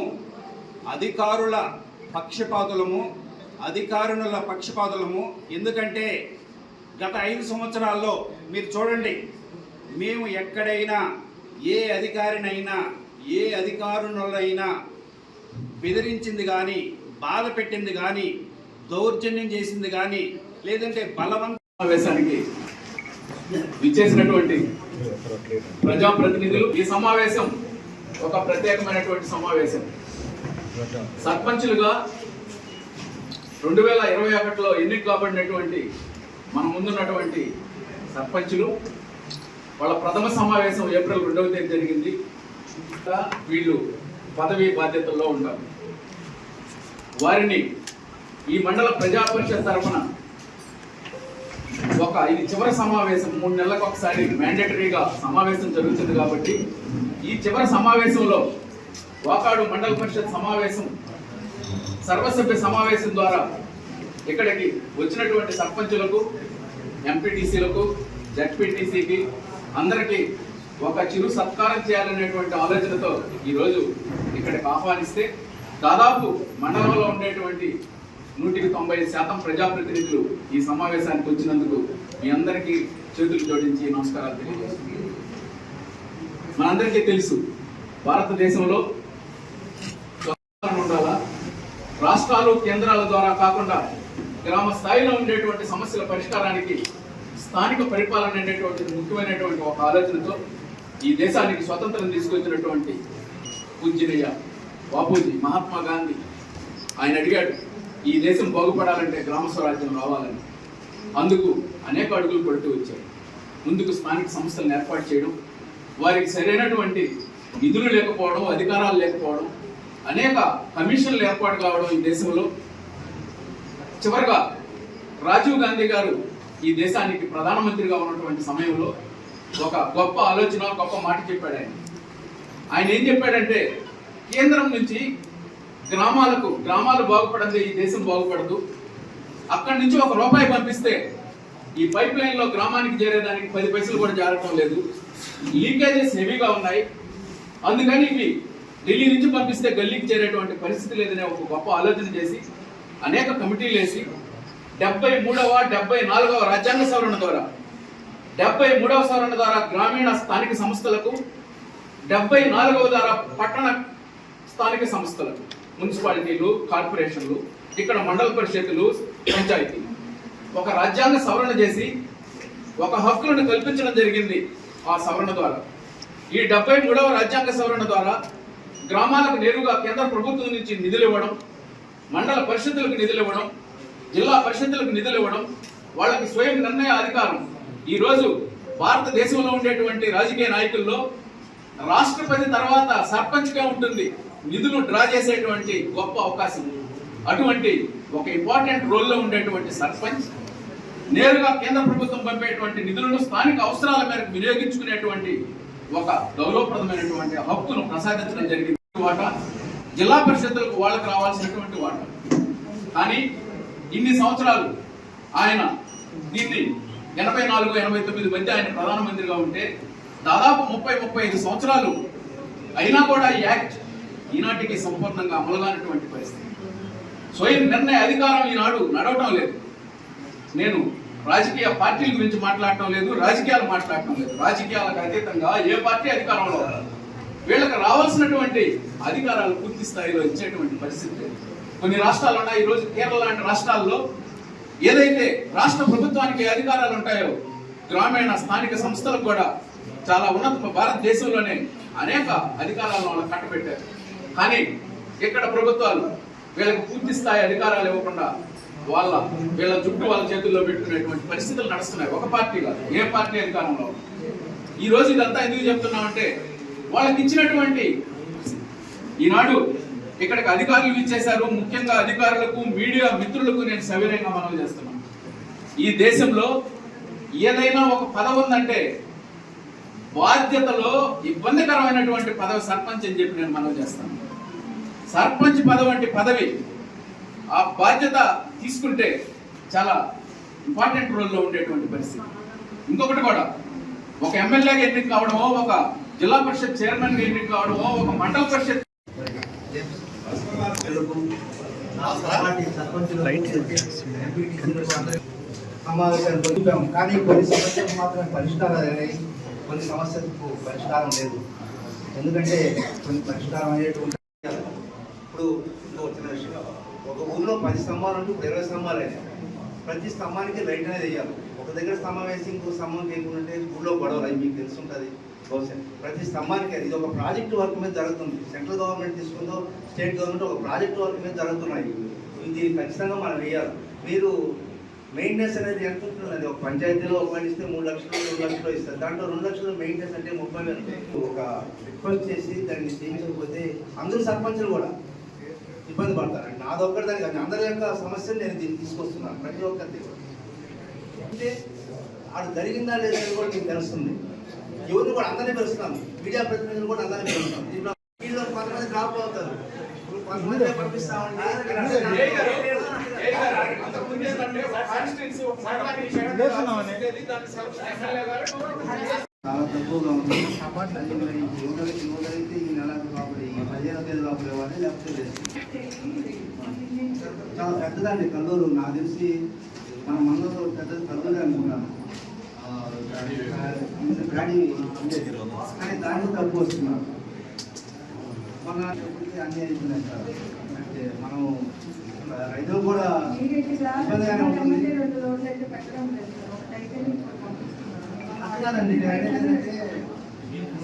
అధికారుల పక్షపాతులము. ఎందుకంటే గత 5 సంవత్సరాల్లో మీరు చూడండి, మేము ఎక్కడైనా ఏ అధికారినైనా ఏ అధికారులైనా బెదిరించింది కానీ, బాధ పెట్టింది కానీ, దౌర్జన్యం చేసింది కానీ, లేదంటే బలవంత సమావేశానికి విచ్చేసినటువంటి ప్రజాప్రతినిధులు, ఈ సమావేశం ఒక ప్రత్యేకమైనటువంటి సమావేశం. సర్పంచులుగా 2021లో ఎన్నిక కాబడినటువంటి మన ముందున్నటువంటి సర్పంచులు వాళ్ళ ప్రథమ సమావేశం ఏప్రిల్ 2వ తేదీ జరిగింది. వీళ్ళు పదవీ బాధ్యతల్లో ఉంటారు. వారిని ఈ మండల ప్రజా పరిషత్ తరఫున ఇది చివరి సమావేశం, 3 నెలలకు ఒకసారి మ్యాండేటరీగా సమావేశం జరుగుతుంది. కాబట్టి ఈ చివరి సమావేశంలో వాకాడు మండల పరిషత్ సమావేశం సర్వసభ్య సమావేశం ద్వారా ఇక్కడికి వచ్చినటువంటి సర్పంచులకు, ఎంపీటీసీలకు, జెడ్పీటీసీకి అందరికీ ఒక చిరు సత్కారం చేయాలనేటువంటి ఆలోచనతో ఈరోజు ఇక్కడికి ఆహ్వానిస్తే దాదాపు మండలంలో ఉండేటువంటి 100% ప్రజాప్రతినిధులు ఈ సమావేశానికి వచ్చినందుకు మీ అందరికీ చేతులు జోడించి నమస్కారాలు తెలియజేస్తున్నాను. మనందరికీ తెలుసు, భారతదేశంలో ఉండాలా, రాష్ట్రాలు కేంద్రాల ద్వారా కాకుండా గ్రామ స్థాయిలో ఉండేటువంటి సమస్యల పరిష్కారానికి స్థానిక పరిపాలన అనేటువంటిది ముఖ్యమైనటువంటి ఒక ఆలోచనతో ఈ దేశానికి స్వతంత్రం తీసుకొచ్చినటువంటి పూజ్యనీయ బాపూజీ మహాత్మా గాంధీ ఆయన అడిగాడు, ఈ దేశం బాగుపడాలంటే గ్రామ స్వరాజ్యం రావాలని. అందుకు అనేక అడుగులు పడుతూ వచ్చారు. ముందుకు స్థానిక సంస్థలను ఏర్పాటు చేయడం, వారికి సరైనటువంటి నిధులు లేకపోవడం, అధికారాలు లేకపోవడం, అనేక కమిషన్లు ఏర్పాటు కావడం ఈ దేశంలో. చివరిగా రాజీవ్ గాంధీ గారు ఈ దేశానికి ప్రధానమంత్రిగా ఉన్నటువంటి సమయంలో ఒక గొప్ప ఆలోచన, గొప్ప మాట చెప్పాడు. ఆయన ఏం చెప్పాడంటే, కేంద్రం నుంచి గ్రామాలు బాగుపడందే ఈ దేశం బాగుపడదు. అక్కడి నుంచి ₹1 పంపిస్తే ఈ పైప్ లైన్ లో గ్రామానికి చేరేదానికి 10 పైసలు కూడా చేరటం లేదు. లీకేజెస్ హెవీగా ఉన్నాయి. అందుకని ఇవి ఢిల్లీ నుంచి పంపిస్తే గల్లీకి చేరేటువంటి పరిస్థితి లేదనే ఒక గొప్ప ఆలోచన చేసి అనేక కమిటీలు వేసి 73వ 74వ రాజ్యాంగ సవరణ ద్వారా 73వ సవరణ ద్వారా గ్రామీణ స్థానిక సంస్థలకు, 74వ ద్వారా పట్టణ స్థానిక సంస్థలకు, మున్సిపాలిటీలు, కార్పొరేషన్లు, ఇక్కడ మండల పరిషత్తులు, పంచాయతీలు ఒక రాజ్యాంగ సవరణ చేసి ఒక హక్కులను కల్పించడం జరిగింది. ఆ సవరణ ద్వారా ఈ 73వ రాజ్యాంగ సవరణ ద్వారా గ్రామాలకు నేరుగా కేంద్ర ప్రభుత్వం నుంచి నిధులు ఇవ్వడం, మండల పరిషత్తులకు నిధులు ఇవ్వడం, జిల్లా పరిషత్తులకు నిధులు ఇవ్వడం, వాళ్ళకి స్వయం నిర్ణయ అధికారం. ఈరోజు భారతదేశంలో ఉండేటువంటి రాజకీయ నాయకుల్లో రాష్ట్రపతి తర్వాత సర్పంచ్గా ఉంటుంది నిధులు డ్రా చేసేటువంటి గొప్ప అవకాశం. అటువంటి ఒక ఇంపార్టెంట్ రోల్లో ఉండేటువంటి సర్పంచ్ నేరుగా కేంద్ర ప్రభుత్వం పంపేటువంటి నిధులను స్థానిక అవసరాల మేరకు వినియోగించుకునేటువంటి ఒక గౌరవప్రదమైనటువంటి హక్కును ప్రసాదించడం జరిగింది. వాటా జిల్లా పరిషత్తులకు వాళ్ళకు రావాల్సినటువంటి వాటా. కానీ ఇన్ని సంవత్సరాలు ఆయన దీన్ని 84-89 మధ్య ఆయన ప్రధానమంత్రిగా ఉంటే దాదాపు 30-35 సంవత్సరాలు అయినా కూడా ఈ యాక్ట్ ఈనాటికి సంపూర్ణంగా అమలుగానటువంటి పరిస్థితి. స్వయం నిర్ణయ అధికారం ఈనాడు నడవటం లేదు. నేను రాజకీయ పార్టీల గురించి మాట్లాడటం లేదు, రాజకీయాలు మాట్లాడటం లేదు. రాజకీయాలకు అతీతంగా ఏ పార్టీ అధికారంలో వీళ్ళకి రావాల్సినటువంటి అధికారాలు పూర్తి స్థాయిలో ఇచ్చేటువంటి పరిస్థితి లేదు. కొన్ని రాష్ట్రాలు ఉన్నాయి. ఈరోజు కేరళ లాంటి రాష్ట్రాల్లో ఏదైతే రాష్ట్ర ప్రభుత్వానికి అధికారాలు ఉంటాయో గ్రామీణ స్థానిక సంస్థలకు కూడా చాలా ఉన్నత భారతదేశంలోనే అనేక అధికారాలను వాళ్ళకి కట్టబెట్టారు. కానీ ఇక్కడ ప్రభుత్వాలు వీళ్ళకి పూర్తి స్థాయి అధికారాలు ఇవ్వకుండా వీళ్ళ చుట్టూ వాళ్ళ చేతుల్లో పెట్టుకునేటువంటి పరిస్థితులు నడుస్తున్నాయి. ఒక పార్టీగా ఏ పార్టీ అధికారంలో. ఈ రోజు ఇదంతా ఎందుకు చెప్తున్నామంటే, వాళ్ళకి ఇచ్చినటువంటి ఈనాడు ఇక్కడికి అధికారులు ఇచ్చేశారు. ముఖ్యంగా అధికారులకు, మీడియా మిత్రులకు నేను సవినయంగా మనవి చేస్తున్నాను. ఈ దేశంలో ఏదైనా ఒక పదవి ఉందంటే బాధ్యతలో ఇబ్బందికరమైనటువంటి పదవి సర్పంచ్ అని చెప్పి నేను మనవి చేస్తాను. సర్పంచ్ పదవి వంటి పదవి, ఆ బాధ్యత తీసుకుంటే చాలా ఇంపార్టెంట్ రోల్లో ఉండేటువంటి పరిస్థితి. ఇంకొకటి కూడా, ఒక ఎమ్మెల్యేగా ఎన్నిక కావడమో, ఒక జిల్లా పరిషత్ చైర్మన్ గా ఎన్నిక కావడమో, ఒక మండల పరిషత్ సమావేశాలు పొందాము. కానీ కొన్ని సమస్యలకు మాత్రమే పరిష్కారాలు అయినాయి, కొన్ని సమస్యలకు పరిష్కారం లేదు. ఎందుకంటే కొన్ని పరిష్కారం అయ్యేటువంటి ఇప్పుడు చిన్న విషయం, ఒక ఊళ్ళో 10 స్తంభాలు ఉంటే ఇప్పుడు 20 స్తంభాలు అయినాయి. ప్రతి స్తంభానికి లైట్ అనేది వేయాలి. ఒక దగ్గర స్తంభం వేసి ఇంకో స్తంభం వేయకుంటే ఊళ్ళో గొడవలు అవి మీకు తెలుసుంటుంది బహుశా. ప్రతి స్తంభానికి ఇది ఒక ప్రాజెక్టు వర్క్ మీద జరుగుతుంది. సెంట్రల్ గవర్నమెంట్ తీసుకుందో స్టేట్ గవర్నమెంట్ ఒక ప్రాజెక్టు వర్క్ మీద జరుగుతున్నాయి. దీన్ని ఖచ్చితంగా మనం వేయాలి. మీరు మెయింటెనెన్స్ అనేది ఎంత ఉంటుందండి? ఒక పంచాయతీలో ఒక పని ఇస్తే 3 లక్షలు 2 లక్షలు ఇస్తారు. దాంట్లో 2 లక్షలు మెయింటెనెన్స్ అంటే 30,000. ఒక రిక్వెస్ట్ చేసి దాన్ని చేయించకపోతే అందరూ సర్పంచులు కూడా ఇబ్బంది పడతారు. నాదొక్కటి దానికి కానీ అందరి యొక్క సమస్యలు నేను దీన్ని తీసుకొస్తున్నాను. ప్రతి ఒక్కరిది అంటే ఆడు జరిగిందా లేదా కూడా మీకు తెలుస్తుంది. ఎవరిని కూడా అందరినీ పిలుస్తున్నాను, మీడియా ప్రతినిధులు కూడా అందరినీ పిలుస్తున్నాను. దీంట్లో వీళ్ళు కొంతమంది డ్రాప్ అవుతారు, కొంతమంది పంపిస్తామండి. చాలా తక్కువగా ఉంది. ఇవ్వగలిగితే ఈ నెలకు లోపలి 15వ తేదీ లోపల ఇవ్వాలి, లేకపోతే చాలా పెద్దదండి కల్లూరు. నాకు తెలిసి మన మందులు పెద్ద తగ్గులే అనుకున్నాను గాడి ఉండేది కానీ దాంట్లో తక్కువ వస్తున్నాను మన అన్నీ అయిపోయినాయి సార్ అంటే మనం రైతులు కూడా ఇబ్బందిగానే ఉంటుంది అట్లాదండి ఏంటంటే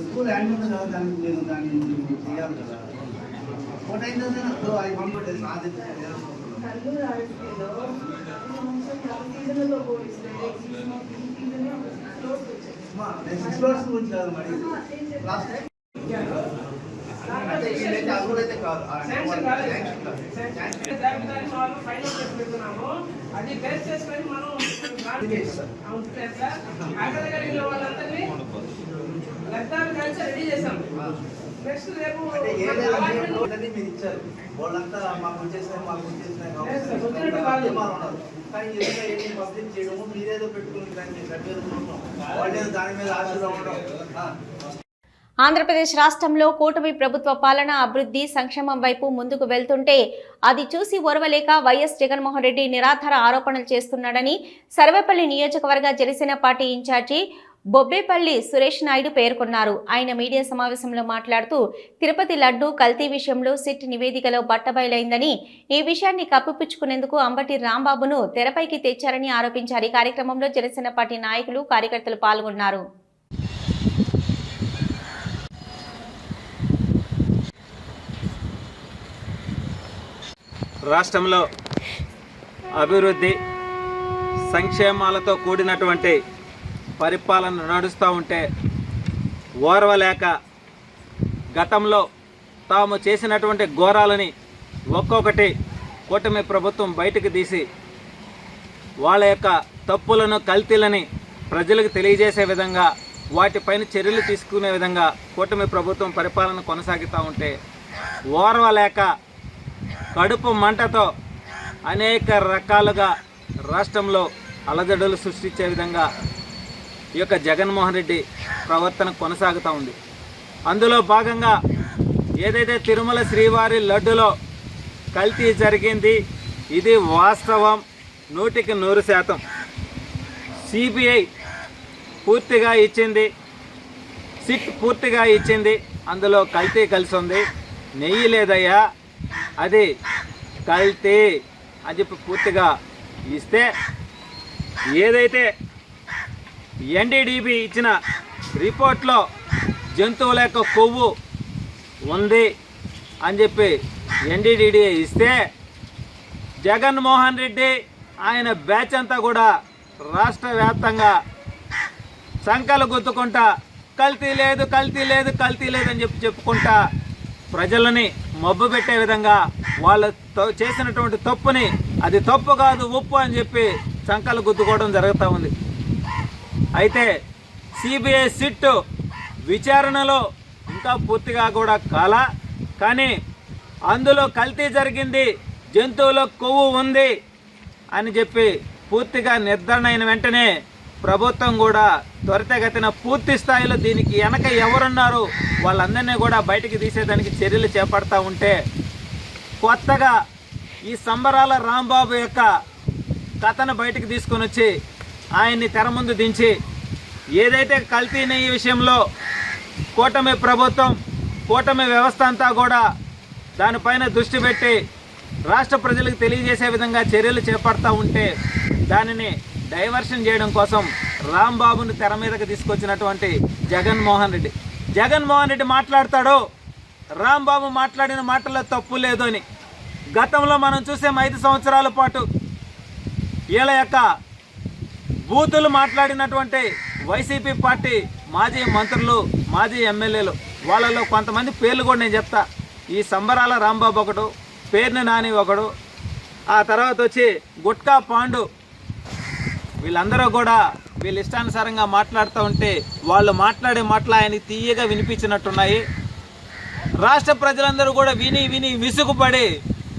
ఎక్కువ ల్యాండ్ ఉంది కదా దానికి నేను దాన్ని చేయాలి కదా ఒకటి ఏంటంటే నాకు 5 పంపలేదు నా దగ్గర నేను 6 ఫ్లోర్స్ గురించి కాదు మరి లాస్ట్ టైం అదైతే కాదు అది బేస్ చేసుకొని మనం వాళ్ళందరినీ లగ్నాలు కలిసి రెడీ చేసాం. నెక్స్ట్ రేపు మీరు ఇచ్చారు వాళ్ళంతా మాకు వచ్చేసినాయి కానీ పబ్లిక్ చేయడము మీరేదో పెట్టుకుని వాళ్ళేదో దాని మీద ఆశలో ఉండడం. ఆంధ్రప్రదేశ్ రాష్ట్రంలో కూటమి ప్రభుత్వ పాలన అభివృద్ధి సంక్షేమం వైపు ముందుకు వెళ్తుంటే అది చూసి ఓర్వలేక వైఎస్ జగన్మోహన్ రెడ్డి నిరాధార ఆరోపణలు చేస్తున్నాడని సర్వేపల్లి నియోజకవర్గ జనసేన పార్టీ ఇన్ఛార్జి బొబ్బేపల్లి సురేష్ నాయుడు పేర్కొన్నారు. ఆయన మీడియా సమావేశంలో మాట్లాడుతూ తిరుపతి లడ్డూ కల్తీ విషయంలో సిట్ నివేదికలో బట్టబయలైందని, ఈ విషయాన్ని కప్పిపుచ్చుకునేందుకు అంబటి రాంబాబును తెరపైకి తెచ్చారని ఆరోపించారు. ఈ కార్యక్రమంలో జనసేన పార్టీ నాయకులు కార్యకర్తలు పాల్గొన్నారు. రాష్ట్రంలో అభివృద్ధి సంక్షేమాలతో కూడినటువంటి పరిపాలన నడుస్తూ ఉంటే ఓర్వలేక గతంలో తాము చేసినటువంటి ఘోరాలని ఒక్కొక్కటి కూటమి ప్రభుత్వం బయటకు తీసి వాళ్ళ యొక్క తప్పులను కల్తీలని ప్రజలకు తెలియజేసే విధంగా వాటిపైన చర్యలు తీసుకునే విధంగా కూటమి ప్రభుత్వం పరిపాలన కొనసాగుతూ ఉంటే ఓర్వలేక కడుపు మంటతో అనేక రకాలుగా రాష్ట్రంలో అలజడులు సృష్టించే విధంగా ఈ యొక్క జగన్మోహన్ రెడ్డి ప్రవర్తన కొనసాగుతూ ఉంది. అందులో భాగంగా ఏదైతే తిరుమల శ్రీవారి లడ్డులో కల్తీ జరిగింది, ఇది వాస్తవం 100%. సిబిఐ పూర్తిగా ఇచ్చింది, సిట్ పూర్తిగా ఇచ్చింది, అందులో కల్తీ కలిసి ఉంది, నెయ్యి లేదయ్యా అది కల్తీ అని చెప్పి పూర్తిగా ఇస్తే, ఏదైతే ఎన్డీడీబీ ఇచ్చిన రిపోర్ట్లో జంతువుల యొక్క కొవ్వు ఉంది అని చెప్పి ఎన్డీడీడీ ఇస్తే, జగన్మోహన్ రెడ్డి ఆయన బ్యాచ్ అంతా కూడా రాష్ట్ర వ్యాప్తంగా సంకలు గుద్దుకుంటా కల్తీ లేదు కల్తీ లేదు కల్తీ లేదు అని చెప్పి చెప్పుకుంటా ప్రజలని మబ్బు పెట్టే విధంగా వాళ్ళు చేసినటువంటి తప్పుని అది తప్పు కాదు ఉప్పు అని చెప్పి సంకలు గుద్దుకోవడం జరుగుతూ ఉంది. అయితే సిబిఐ సిట్ విచారణలో ఇంకా పూర్తిగా కూడా కానీ అందులో కల్తీ జరిగింది, జంతువుల కొవ్వు ఉంది అని చెప్పి పూర్తిగా నిర్ధారణ అయిన వెంటనే ప్రభుత్వం కూడా త్వరితగతిన పూర్తి స్థాయిలో దీనికి వెనక ఎవరున్నారు వాళ్ళందరినీ కూడా బయటికి తీసేదానికి చర్యలు చేపడతా ఉంటే, కొత్తగా ఈ సంబరాల రాంబాబు యొక్క కథను బయటికి తీసుకొని వచ్చి ఆయన్ని తెర ముందు దించి, ఏదైతే కల్తీ నెయ్యి విషయంలో కూటమి ప్రభుత్వం కూటమి వ్యవస్థ అంతా కూడా దానిపైన దృష్టి పెట్టి రాష్ట్ర ప్రజలకు తెలియజేసే విధంగా చర్యలు చేపడతా ఉంటే, దానిని డైవర్షన్ చేయడం కోసం రాంబాబుని తెర మీదకి తీసుకొచ్చినటువంటి జగన్మోహన్ రెడ్డి మాట్లాడతాడు, రాంబాబు మాట్లాడిన మాటల్లో తప్పు లేదు అని. గతంలో మనం చూసాం 5 సంవత్సరాల పాటు వీళ్ళ యొక్క బూతులు మాట్లాడినటువంటి వైసీపీ పార్టీ మాజీ మంత్రులు, మాజీ ఎమ్మెల్యేలు, వాళ్ళలో కొంతమంది పేర్లు కూడా నేను చెప్తా. ఈ సంబరాల రాంబాబు ఒకడు, పేర్ని నాని ఒకడు, ఆ తర్వాత వచ్చి గుట్కా పాండు, వీళ్ళందరూ కూడా వీళ్ళ ఇష్టానుసారంగా మాట్లాడుతూ ఉంటే వాళ్ళు మాట్లాడే మాటలు ఆయనకి తీయగా వినిపించినట్టున్నాయి. రాష్ట్ర ప్రజలందరూ కూడా విని విసుగుపడి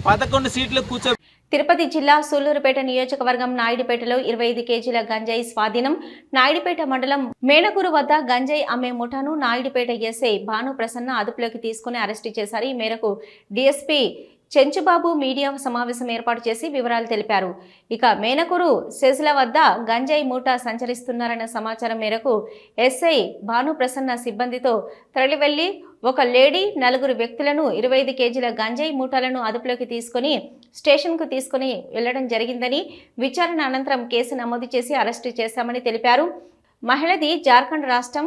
11 సీట్లు కూర్చో. తిరుపతి జిల్లా సూళ్లూరుపేట నియోజకవర్గం నాయుడుపేటలో 25 కేజీల గంజాయి స్వాధీనం. నాయుడుపేట మండలం మేనకూరు వద్ద గంజాయి అమ్మే ముఠాను నాయుడుపేట ఎస్ఐ భాను ప్రసన్న అదుపులోకి తీసుకుని అరెస్టు చేశారు. ఈ మేరకు డీఎస్పీ చెంచుబాబు మీడియా సమావేశం ఏర్పాటు చేసి వివరాలు తెలిపారు. ఇక మేనకూరు సెజ్ల వద్ద గంజాయి మూటా సంచరిస్తున్నారన్న సమాచారం మేరకు ఎస్ఐ భానుప్రసన్న సిబ్బందితో తరలివెళ్లి ఒక లేడీ 4 వ్యక్తులను 25 కేజీల గంజాయి మూటలను అదుపులోకి తీసుకుని స్టేషన్కు తీసుకుని వెళ్లడం జరిగిందని, విచారణ అనంతరం కేసు నమోదు చేసి అరెస్టు చేశామని తెలిపారు. మహిళది జార్ఖండ్ రాష్ట్రం,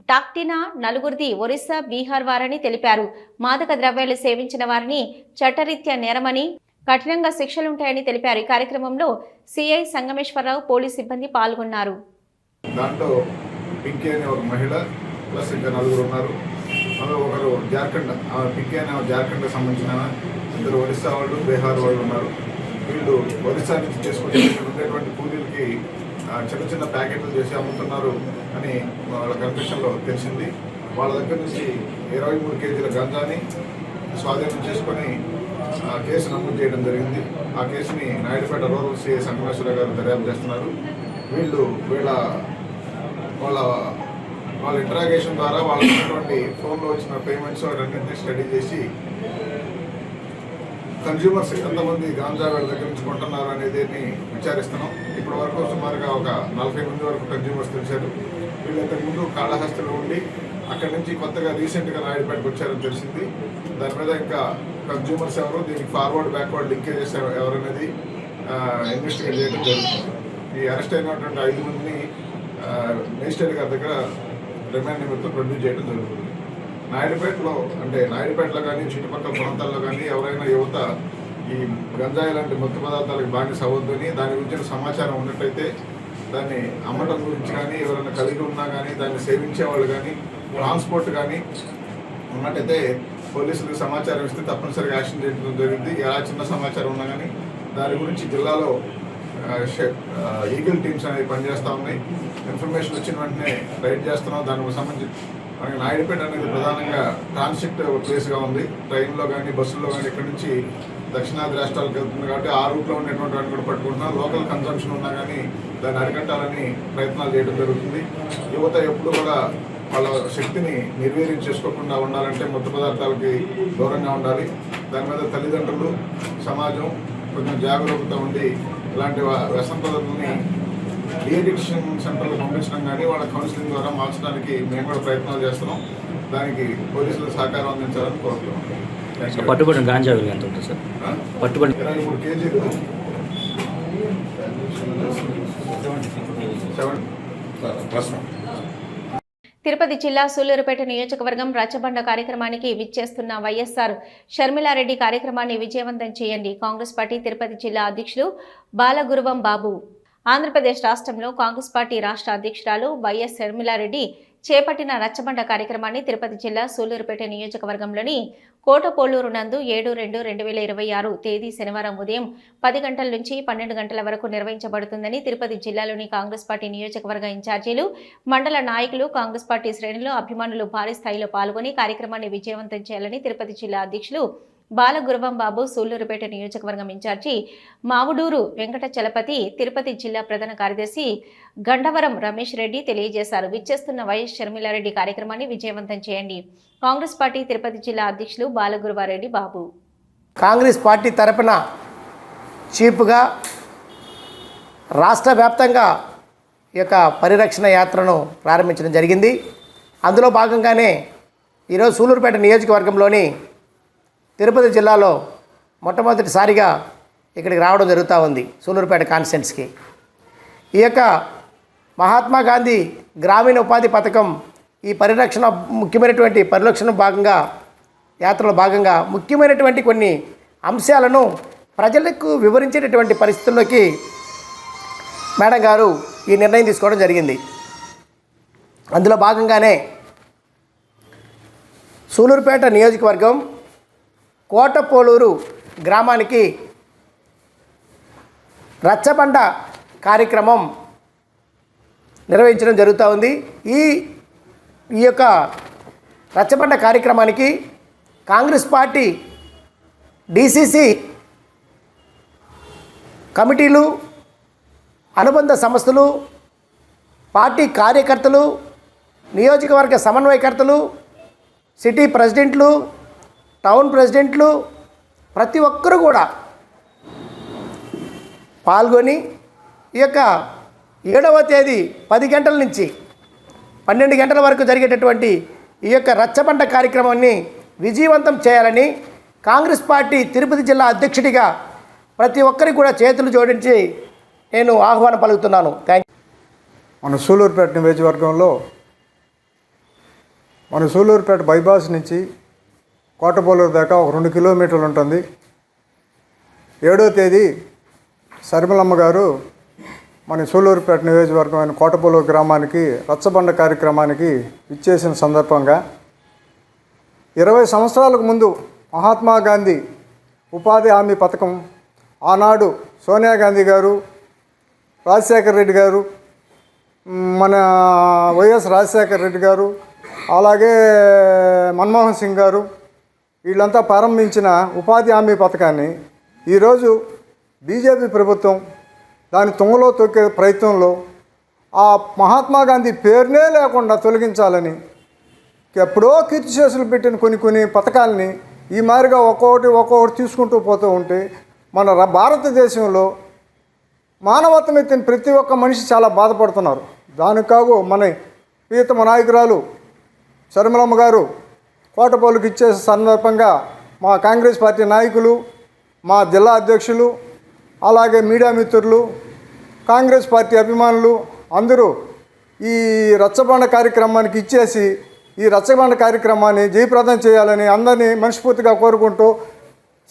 టాక్టినా 4 ఒరిస్సా, బీహార్ వారని తెలిపారు. మాదక ద్రవ్యాలు సేవించిన వారిని చట్టరీత్యా నేరమని, కఠినంగా శిక్షలుంటాయని తెలిపారు. ఈ కార్యక్రమంలో సిఐ సంగమేశ్వరరావు, పోలీస్ సిబ్బంది పాల్గొన్నారు. దాంట్లో పింకీ అనే ఒక మహిళ ప్లస్ ఇంకా 4 ఉన్నారు. అందులో ఒకరు జార్ఖండ్, పింకీ అనే జార్ఖండ్కి సంబంధించిన 2 ఒరిస్సా వాళ్ళు, బీహార్ వాళ్ళు ఉన్నారు. వీళ్ళు ఒరిస్సా నుంచి చేసుకుంటే ఉండేటువంటి కూలీలకి చిన్న చిన్న ప్యాకెట్లు చేసి అమ్ముతున్నారు అని వాళ్ళ కన్ఫెషన్లో తెలిసింది. వాళ్ళ దగ్గర నుంచి 23 కేజీల గంజాని స్వాధీనం చేసుకొని కేసు నమోదు చేయడం జరిగింది. ఆ కేసుని నాయుడుపేట రూరల్ సిఐ సంగమేశ్వర గారు దర్యాప్తు చేస్తున్నారు. వాళ్ళ ఇంటరాగేషన్ ద్వారా వాళ్ళకి ఫోన్లో వచ్చిన పేమెంట్స్ వాటన్నింటినీ స్టడీ చేసి కన్జ్యూమర్స్ ఎంతమంది గాంజా వీళ్ళ దగ్గర నుంచి కొంటున్నారు అనేది విచారిస్తున్నాం. ఇప్పటి వరకు సుమారుగా ఒక 40 మంది వరకు కన్జ్యూమర్స్ తెలిసారు. వీళ్ళు ఇంతకుముందు కాళహస్తిలో ఉండి అక్కడి నుంచి కొత్తగా రీసెంట్గా నాయుడుపేటకు వచ్చారని తెలిసింది. దాని మీద ఇంకా కన్జ్యూమర్స్ ఎవరు, దీనికి ఫార్వర్డ్ బ్యాక్వర్డ్ లింకేజెస్ ఎవరనేది ఇన్వెస్టిగేట్ చేయడం జరుగుతుంది. ఈ అరెస్ట్ అయినటువంటి 5 మందిని మేజిస్ట్రేట్ గారి దగ్గర రిమాండ్ నిమిత్తం ప్రొడ్యూస్ చేయడం జరుగుతుంది. నాయుడుపేటలో కానీ చుట్టుపక్కల ప్రాంతాల్లో కానీ ఎవరైనా యువత ఈ గంజాయి లాంటి మత్తు పదార్థాలకు బానిస అవ్వద్దని, దాని గురించిన సమాచారం ఉన్నట్టయితే దాన్ని అమ్మటం గురించి కానీ, ఎవరైనా కలిగి ఉన్నా కానీ, దాన్ని సేవించే వాళ్ళు కానీ, ట్రాన్స్పోర్ట్ కానీ ఉన్నట్టయితే పోలీసులకు సమాచారం ఇస్తే తప్పనిసరిగా యాక్షన్ చేయడం జరిగింది. ఎలా చిన్న సమాచారం ఉన్నా కానీ దాని గురించి జిల్లాలో ఈగల్ టీమ్స్ అనేవి పనిచేస్తూ ఉన్నాయి. ఇన్ఫర్మేషన్ వచ్చిన వెంటనే రైడ్ చేస్తున్నాం. దానికి సంబంధించి మనకి నాయుడుపేట అనేది ప్రధానంగా ట్రాన్సిట్ ప్లేస్గా ఉంది. ట్రైన్లో కానీ, బస్సుల్లో కానీ ఇక్కడి నుంచి దక్షిణాది రాష్ట్రాలకు వెళ్తుంది కాబట్టి ఆ రూట్లో ఉండేటువంటి వాటిని కూడా పట్టుకుంటున్నాం. లోకల్ కన్సంప్షన్ ఉన్నా కానీ దాన్ని అరికట్టాలని ప్రయత్నాలు చేయడం జరుగుతుంది. యువత ఎప్పుడు కూడా వాళ్ళ శక్తిని నిర్వీర్యం చేసుకోకుండా ఉండాలంటే మత్తు పదార్థాలకి దూరంగా ఉండాలి. దాని మీద తల్లిదండ్రులు, సమాజం కొంచెం జాగ్రత్తగా ఉండి ఇలాంటి వ్యసన పదార్థాలని డీఅడిక్షన్ సెంటర్లు పంపించడం కానీ వాళ్ళ కౌన్సిలింగ్ ద్వారా మార్చడానికి మేము కూడా ప్రయత్నాలు చేస్తున్నాం. దానికి పోలీసులు సహకారం అందించాలని కోరుతున్నాం. పట్టుబడిన గాంజా విలువ ఎంత ఉంటుంది సార్? పట్టుబడి 23 కేజీలు. తిరుపతి జిల్లా సూళ్లూరుపేట నియోజకవర్గం రచ్చబండ కార్యక్రమానికి విచ్చేస్తున్న వైఎస్ఆర్ షర్మిలారెడ్డి కార్యక్రమాన్ని విజయవంతం చేయండి. కాంగ్రెస్ పార్టీ తిరుపతి జిల్లా అధ్యక్షులు బాలగురువం బాబు. ఆంధ్రప్రదేశ్ రాష్ట్రంలో కాంగ్రెస్ పార్టీ రాష్ట్ర అధ్యక్షురాలు వైఎస్ షర్మిలారెడ్డి చేపట్టిన రచ్చబండ కార్యక్రమాన్ని తిరుపతి జిల్లా సూళ్లూరుపేట నియోజకవర్గంలోని కోటపోలూరు నందు 7/2/2026 తేదీ శనివారం ఉదయం 10 గంటల నుంచి 12 గంటల వరకు నిర్వహించబడుతుందని తిరుపతి జిల్లాలోని కాంగ్రెస్ పార్టీ నియోజకవర్గ ఇన్ఛార్జీలు, మండల నాయకులు, కాంగ్రెస్ పార్టీ శ్రేణులు, అభిమానులు భారీ స్థాయిలో పాల్గొని కార్యక్రమాన్ని విజయవంతం చేయాలని తిరుపతి జిల్లా అధ్యక్షులు బాలగురువం బాబు, సూళ్లూరుపేట నియోజకవర్గం ఇన్ఛార్జి మావుడూరు వెంకట చలపతి, తిరుపతి జిల్లా ప్రధాన కార్యదర్శి గండవరం రమేష్ రెడ్డి తెలియజేశారు. విచ్చేస్తున్న వైఎస్ షర్మిలారెడ్డి కార్యక్రమాన్ని విజయవంతం చేయండి. కాంగ్రెస్ పార్టీ తిరుపతి జిల్లా అధ్యక్షులు బాలగురువారెడ్డి బాబు. కాంగ్రెస్ పార్టీ తరపున చీఫ్గా రాష్ట్ర వ్యాప్తంగా ఈ యొక్క పరిరక్షణ యాత్రను ప్రారంభించడం జరిగింది. అందులో భాగంగానే ఈరోజు సూళ్లూరుపేట నియోజకవర్గంలోని తిరుపతి జిల్లాలో మొట్టమొదటిసారిగా ఇక్కడికి రావడం జరుగుతూ ఉంది. సూళ్లూరుపేట కాన్స్టిట్యున్సీకి ఈ యొక్క మహాత్మా గాంధీ గ్రామీణ ఉపాధి పథకం ఈ పరిరక్షణ ముఖ్యమైనటువంటి పరిరక్షణ భాగంగా యాత్రలో భాగంగా ముఖ్యమైనటువంటి కొన్ని అంశాలను ప్రజలకు వివరించేటటువంటి పరిస్థితుల్లోకి మేడం గారు ఈ నిర్ణయం తీసుకోవడం జరిగింది. అందులో భాగంగానే సూళ్లూరుపేట నియోజకవర్గం కోటపోలూరు గ్రామానికి రచ్చబండ కార్యక్రమం నిర్వహించడం జరుగుతూ ఉంది. ఈ యొక్క రచ్చబండ కార్యక్రమానికి కాంగ్రెస్ పార్టీ డిసిసి కమిటీలు, అనుబంధ సంస్థలు, పార్టీ కార్యకర్తలు, నియోజకవర్గ సమన్వయకర్తలు, సిటీ ప్రెసిడెంట్లు, టౌన్ ప్రెసిడెంట్లు, ప్రతి ఒక్కరూ కూడా పాల్గొని ఈ యొక్క 7వ తేదీ 10 గంటల నుంచి 12 గంటల వరకు జరిగేటటువంటి ఈ యొక్క రచ్చబండ కార్యక్రమాన్ని విజయవంతం చేయాలని కాంగ్రెస్ పార్టీ తిరుపతి జిల్లా అధ్యక్షుడిగా ప్రతి ఒక్కరికి కూడా చేతులు జోడించి నేను ఆహ్వానం పలుకుతున్నాను. Thank you. మన సూలూరుపేట నియోజకవర్గంలో మన సూలూరుపేట బైపాస్ నుంచి కోటపోలూరు దాకా ఒక 2 కిలోమీటర్లు ఉంటుంది. 7వ తేదీ సరిమలమ్మ గారు మన సూలూరుపేట నియోజకవర్గమైన కోటపోలూరు గ్రామానికి రచ్చబండ కార్యక్రమానికి ఇచ్చేసిన సందర్భంగా 20 సంవత్సరాలకు ముందు మహాత్మా గాంధీ ఉపాధి హామీ పథకం ఆనాడు సోనియా గాంధీ గారు, రాజశేఖర రెడ్డి గారు, మన వైఎస్ రాజశేఖర రెడ్డి గారు, అలాగే మన్మోహన్ సింగ్ గారు వీళ్ళంతా ప్రారంభించిన ఉపాధి హామీ పథకాన్ని ఈరోజు బీజేపీ ప్రభుత్వం దాని తుంగలో తొక్కే ప్రయత్నంలో ఆ మహాత్మా గాంధీ పేరునే లేకుండా తొలగించాలని ఎప్పుడో కీర్తిశేషులు పెట్టిన కొన్ని పథకాలని ఈ మాదిరిగా ఒక్కొక్కటి తీసుకుంటూ పోతూ ఉంటే మన భారతదేశంలో మానవత్వం ఎత్తిన ప్రతి ఒక్క మనిషి చాలా బాధపడుతున్నారు. దానికి కాగు మన ప్రియతమ నాయకురాలు శర్మలమ్మ గారు కోటపోలుకి ఇచ్చే సందర్భంగా మా కాంగ్రెస్ పార్టీ నాయకులు, మా జిల్లా అధ్యక్షులు, అలాగే మీడియా మిత్రులు, కాంగ్రెస్ పార్టీ అభిమానులు అందరూ ఈ రచ్చబండ కార్యక్రమానికి ఇచ్చేసి ఈ రచ్చబండ కార్యక్రమాన్ని జయప్రదం చేయాలని అందరినీ మనస్ఫూర్తిగా కోరుకుంటూ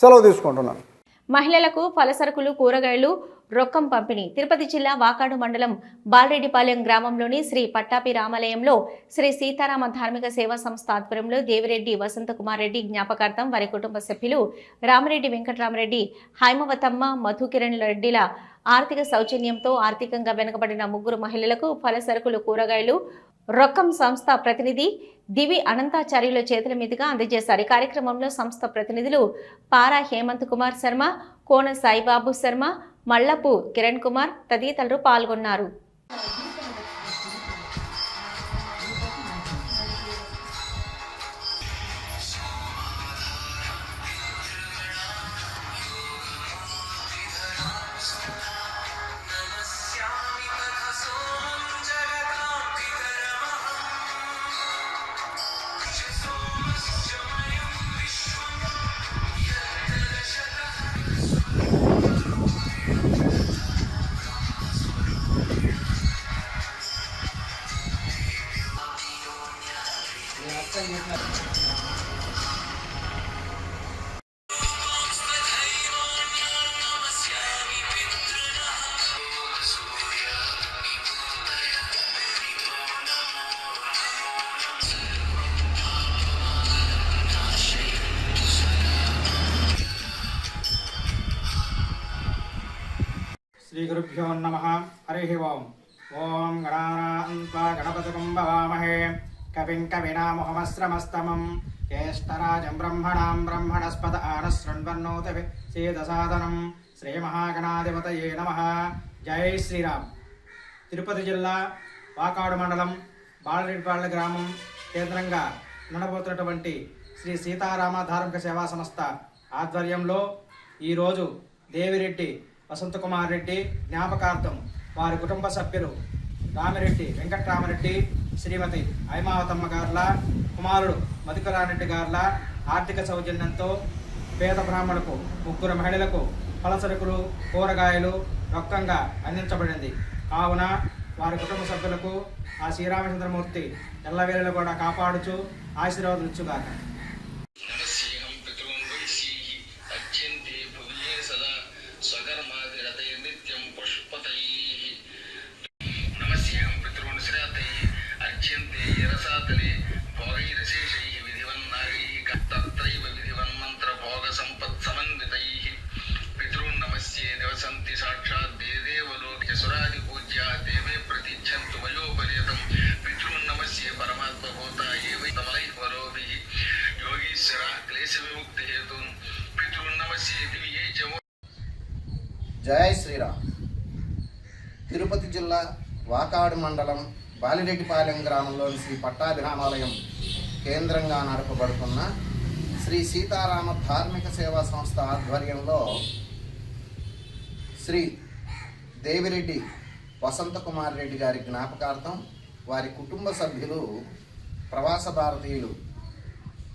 సెలవు తీసుకుంటున్నాను. మహిళలకు పలసరుకులు, కూరగాయలు, రొక్కం పంపిణీ. తిరుపతి జిల్లా వాకాడు మండలం బాలరెడ్డిపాలెం గ్రామంలోని శ్రీ పట్టాపి రామాలయంలో శ్రీ సీతారామ ధార్మిక సేవా సంస్థ ఆధ్వర్యంలో దేవిరెడ్డి వసంతకుమార్ రెడ్డి జ్ఞాపకార్థం వారి కుటుంబ సభ్యులు రామరెడ్డి వెంకటరామరెడ్డి, హైమవతమ్మ, మధుకిరణ్ రెడ్డిల ఆర్థిక సౌజన్యంతో ఆర్థికంగా వెనుకబడిన 3 మహిళలకు పలసరుకులు, కూరగాయలు, రొక్కం సంస్థ ప్రతినిధి దివి అనంతాచార్యుల చేతుల మీదుగా అందజేశారు. ఈ కార్యక్రమంలో సంస్థ ప్రతినిధులు పారా హేమంత్ కుమార్ శర్మ, కోన సాయిబాబు శర్మ, మల్లపు కిరణ్ కుమార్ తదితరులు పాల్గొన్నారు. శ్రీ గురుభ్యో నమః. హరి ఓం. ఓం గణానాన్వా గణపతిం భవామహే కవిం కవినామహమస్రమస్తమం జ్యేష్ఠరాజం బ్రహ్మణాం బ్రహ్మణస్పద ఆనశృణ్వన్నోతి సేదసాదనం. శ్రీ మహాగణాధిపతయే నమః. జై శ్రీరామ్. తిరుపతి జిల్లా వాకాడు మండలం బాలరెడ్డిపాలెం గ్రామం కేంద్రంగా నడబోతున్నటువంటి శ్రీ సీతారామ ధార్మిక సేవా సంస్థ ఆధ్వర్యంలో ఈరోజు దేవిరెడ్డి వసంతకుమార్ రెడ్డి జ్ఞాపకార్థం వారి కుటుంబ సభ్యులు రామిరెడ్డి వెంకటరామరెడ్డి, శ్రీమతి హైమావతమ్మ గార్ల కుమారుడు మధుకరారెడ్డి గార్ల ఆర్థిక సౌజన్యంతో పేద బ్రాహ్మణులకు 3 మహిళలకు పలసరుకులు, కూరగాయలు రొక్కంగా అందించబడింది. కావున వారి కుటుంబ సభ్యులకు ఆ శ్రీరామచంద్రమూర్తి ఎల్లవేళలు కూడా కాపాడుచు ఆశీర్వాదాలుచ్చుగాక. జై శ్రీరామ్. తిరుపతి జిల్లా వాకాడు మండలం బాలిరెడ్డిపాలెం గ్రామంలోని శ్రీ పట్టాభి రామాలయం కేంద్రంగా నడపబడుతున్న శ్రీ సీతారామ ధార్మిక సేవా సంస్థ ఆధ్వర్యంలో శ్రీ దేవిరెడ్డి వసంతకుమార్ రెడ్డి గారి జ్ఞాపకార్థం వారి కుటుంబ సభ్యులు, ప్రవాస భారతీయులు,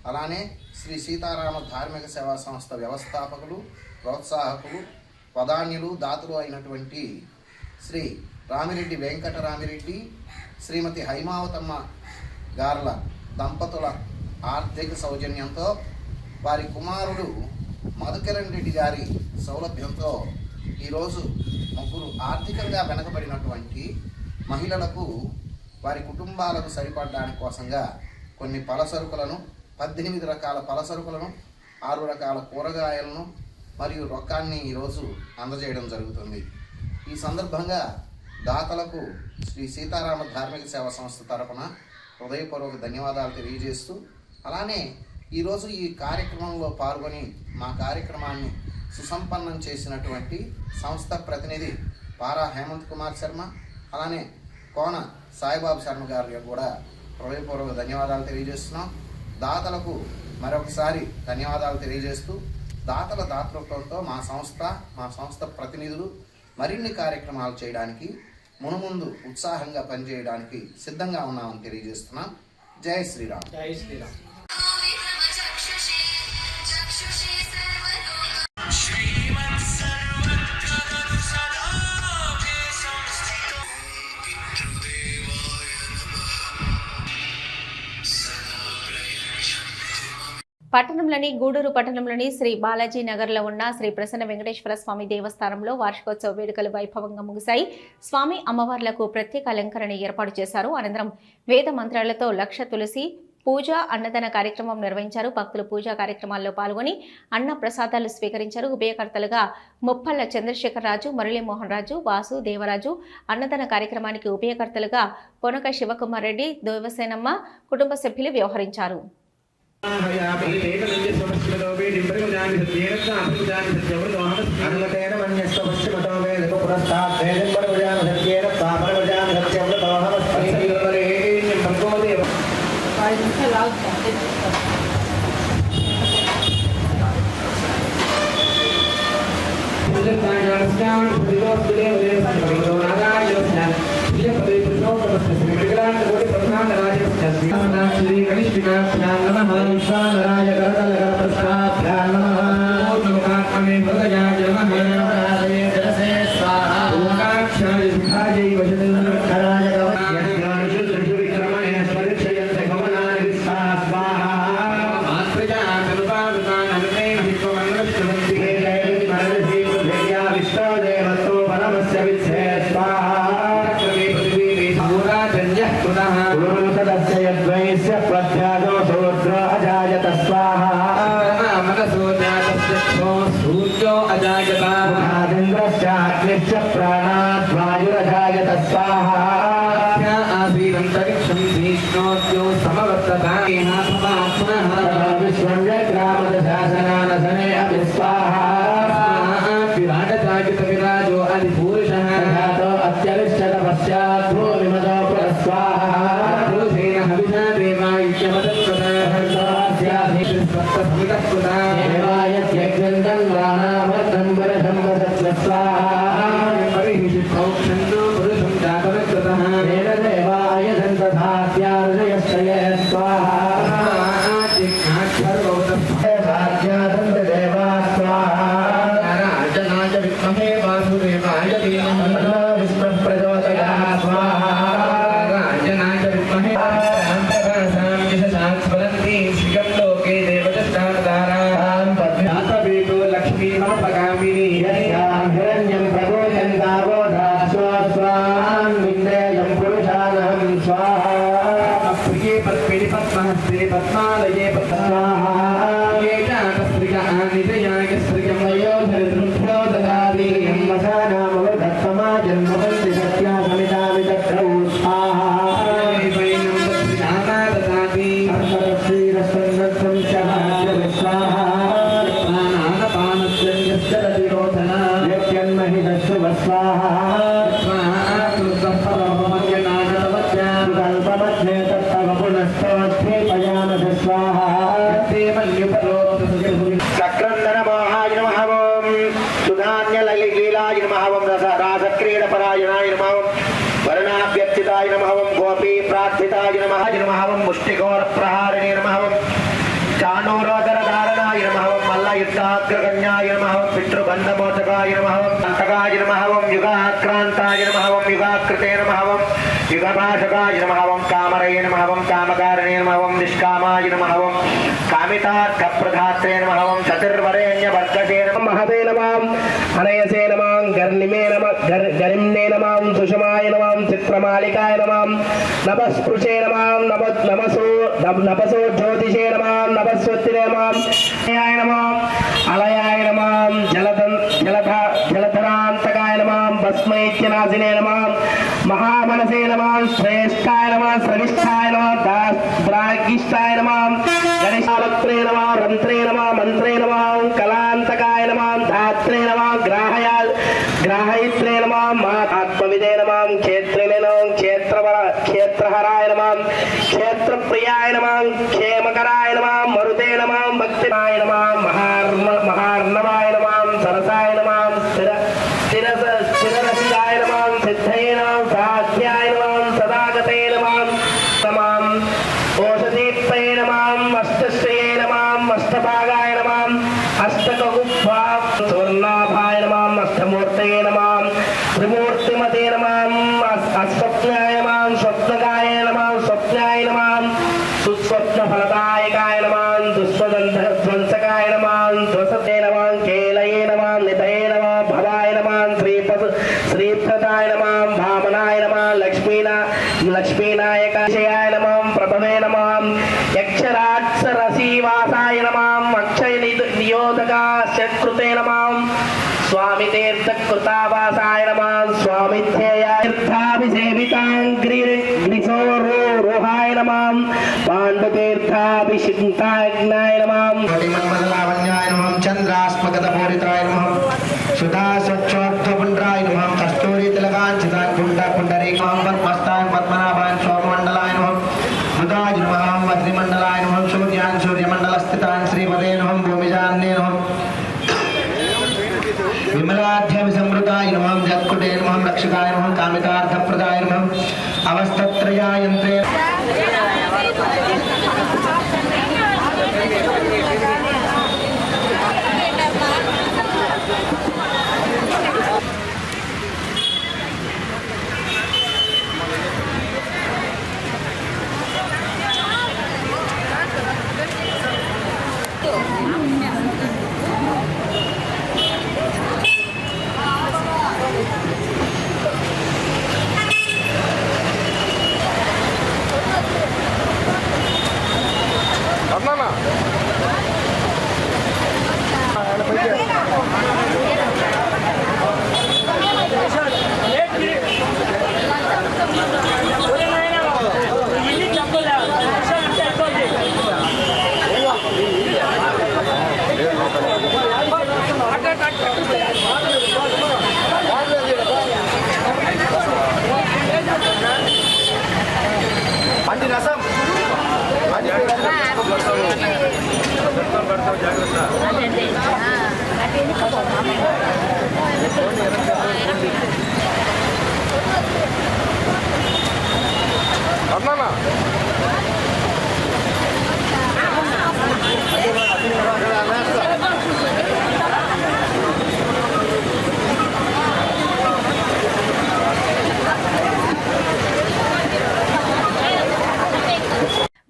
అలానే శ్రీ సీతారామ ధార్మిక సేవా సంస్థ వ్యవస్థాపకులు, ప్రోత్సాహకులు, ప్రధాన్యులు, దాతలు అయినటువంటి శ్రీ రామిరెడ్డి వెంకటరామిరెడ్డి, శ్రీమతి హైమావతమ్మ గార్ల దంపతుల ఆర్థిక సౌజన్యంతో వారి కుమారుడు మధుకరణ్ రెడ్డి గారి సౌలభ్యంతో ఈరోజు ముగ్గురు ఆర్థికంగా వెనకబడినటువంటి మహిళలకు వారి కుటుంబాలకు సరిపడడానికి కోసంగా కొన్ని పలసరుకులను, 18 రకాల పలసరుకులను, 6 రకాల కూరగాయలను మరియు రొక్కాన్ని ఈరోజు అందజేయడం జరుగుతుంది. ఈ సందర్భంగా దాతలకు శ్రీ సీతారామ ధార్మిక సేవా సంస్థ తరపున హృదయపూర్వక ధన్యవాదాలు తెలియజేస్తూ, అలానే ఈరోజు ఈ కార్యక్రమంలో పాల్గొని మా కార్యక్రమాన్ని సుసంపన్నం చేసినటువంటి సంస్థ ప్రతినిధి పారా హేమంత్ కుమార్ శర్మ, అలానే కోన సాయిబాబు శర్మ గారికి కూడా హృదయపూర్వక ధన్యవాదాలు తెలియజేస్తున్నాం. దాతలకు మరొకసారి ధన్యవాదాలు తెలియజేస్తూ, దాతల దాతృత్వంతో మా సంస్థ ప్రతినిధులు మరిన్ని కార్యక్రమాలు చేయడానికి మునుముందు ఉత్సాహంగా పనిచేయడానికి సిద్ధంగా ఉన్నామని తెలియజేస్తున్నాం. జై శ్రీరామ్. జై శ్రీరామ్. పట్టణంలోని గూడూరు పట్టణంలోని శ్రీ బాలాజీ నగర్లో ఉన్న శ్రీ ప్రసన్న వెంకటేశ్వర స్వామి దేవస్థానంలో వార్షికోత్సవ వేడుకలు వైభవంగా ముగిశాయి. స్వామి అమ్మవార్లకు ప్రత్యేక అలంకరణ ఏర్పాటు చేశారు. అనంతరం వేద మంత్రాలతో లక్ష తులసి పూజ, అన్నదాన కార్యక్రమం నిర్వహించారు. భక్తులు పూజా కార్యక్రమాల్లో పాల్గొని అన్న ప్రసాదాలు స్వీకరించారు. ఉభయకర్తలుగా ముప్పల్ల చంద్రశేఖర్ రాజు, మురళీమోహన్ రాజు, వాసు, దేవరాజు, అన్నదాన కార్యక్రమానికి ఉభయకర్తలుగా పొనక శివకుమార్ రెడ్డి, దేవసేనమ్మ కుటుంబ సభ్యులు వ్యవహరించారు. स्वाहा नमः नमः मुष्टिकोर प्रहारिणे नमः चाणूरोदर धारणाय नमः मल्लयुद्धाग्रगण्याय नमः पितृबन्धमोचकाय नमः अंतकाय नमः युगाक्रांताय नमः युगाकृते नमः युगभाषकाय नमः कामरये नमः कामकारिणे नमः निष्कामाय नमः कामितार्थप्रदात्रे नमः चतुर्वरेण्यवर्गसे नमः महते नमः अनयसे नमः गर्निमे नमः गरिम्ने नमः सुषमाय नमः चित्रमालिकाय नमः नभस्पृशे नमः नभसो ज्योतिषे नमः नभस्वत्तिरे नमः नमः अलयाय नमः जलधरान्तकाय नमः भस्मैत्यनाशिने नमः महामनसे नमः श्रेष्ठाय नमः श्रविष्ठाय नमः द्रागिष्ठाय नमः गणेशालत्रे नमः रन्त्रे नमः मन्त्रे नमः कलान्तकाय नमः धात्रे नमः ग्राहयित्रे नमः आत्मविदे नमः क्षेत्रिणे नमः क्षेत्रहराय नमः क्षेत्रप्रियाय नमः क्षेमकराय नमः मरुते नमः भक्तिनाय नमः महार्णवाय नमः सरसाय नमः स्थिररसिकाय नमः सिद्धये नमः साध्याय नमः सदागते नमः नमः ओषधीप्तये नमः अष्टश्रये नमः अष्टभागाय नमः अष्टकगुप्फा सुवर्णाभाय नमः अष्टमूर्तये नमः त्रिमूर्तिमते नमः अस्वप्नाय नमः स्वप्नकाय नमः स्वप्नाय नमः सुस्वप्नफलदायकाय नमः दुष्वदन्धध्वंसकाय नमः ध्वसते नमः केलये नमः निधये नमः भवाय नमः श्रीप्रदाय नमः भामनाय नमः लक्ष्मीनायकाय नमः प्रभवे नमः यक्षराक्षरसीवासाय नमः अक्षय नियोदकास्य नमः स्वामी तीर्थकृतावासाय नमः स्वामित्ययाभिसेवितांग्रिसोरोहाय नमः पाण्डुतीर्थाभिषिक्ताग्नाय नमः मन्मदलावण्याय नमः चन्द्रास्मगतपूरिताय नमः सुधा स्वच्छोत्थपुण्ड्राय नमः कस्तूरी तिलकाञ्चितान् पुण्डरीकां पद्मस्तान् पद्मनाभान् सोममण्डलाय नमः बुधाय नमः वज्रिमण्डलाय नमः सूर्यान् सूर्यमण्डलस्थितान् श्रीपदे नमः भूमिजान्ये नमः विमलाढ्यभिसंवृताय नमः जत्कुटे नमः रक्षकाय नमः कामितार्थप्रदाय नमः अवस्थत्रयायन्त्रे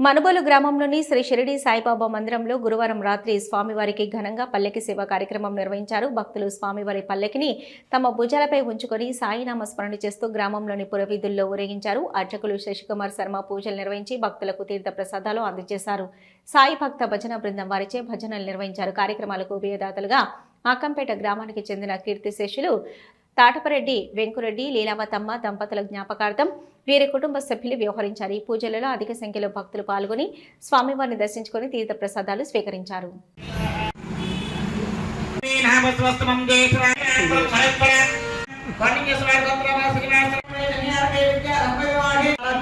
మనుబోలు గ్రామంలోని శ్రీ షిరిడి సాయిబాబా మందిరంలో గురువారం రాత్రి స్వామివారికి ఘనంగా పల్లెకి సేవ కార్యక్రమం నిర్వహించారు. భక్తులు స్వామివారి పల్లెకిని తమ భుజాలపై ఉంచుకొని సాయినామ స్మరణ చేస్తూ గ్రామంలోని పురవీధుల్లో ఊరేగించారు. అర్చకులు శశికుమార్ శర్మ పూజలు నిర్వహించి భక్తులకు తీర్థ ప్రసాదాలు అందజేశారు. సాయి భక్త భజన బృందం వారిచే భజనలు నిర్వహించారు. కార్యక్రమాలకు ఉభయదాతలుగా ఆకంపేట గ్రామానికి చెందిన కీర్తిశేషులు తాటపరెడ్డి వెంకురెడ్డి లీలావతమ్మ దంపతుల జ్ఞాపకార్థం వీరి కుటుంబ సభ్యులు వ్యవహరించారు. ఈ పూజలలో అధిక సంఖ్యలో భక్తులు పాల్గొని స్వామివారిని దర్శించుకొని తీర్థ ప్రసాదాలు స్వీకరించారు.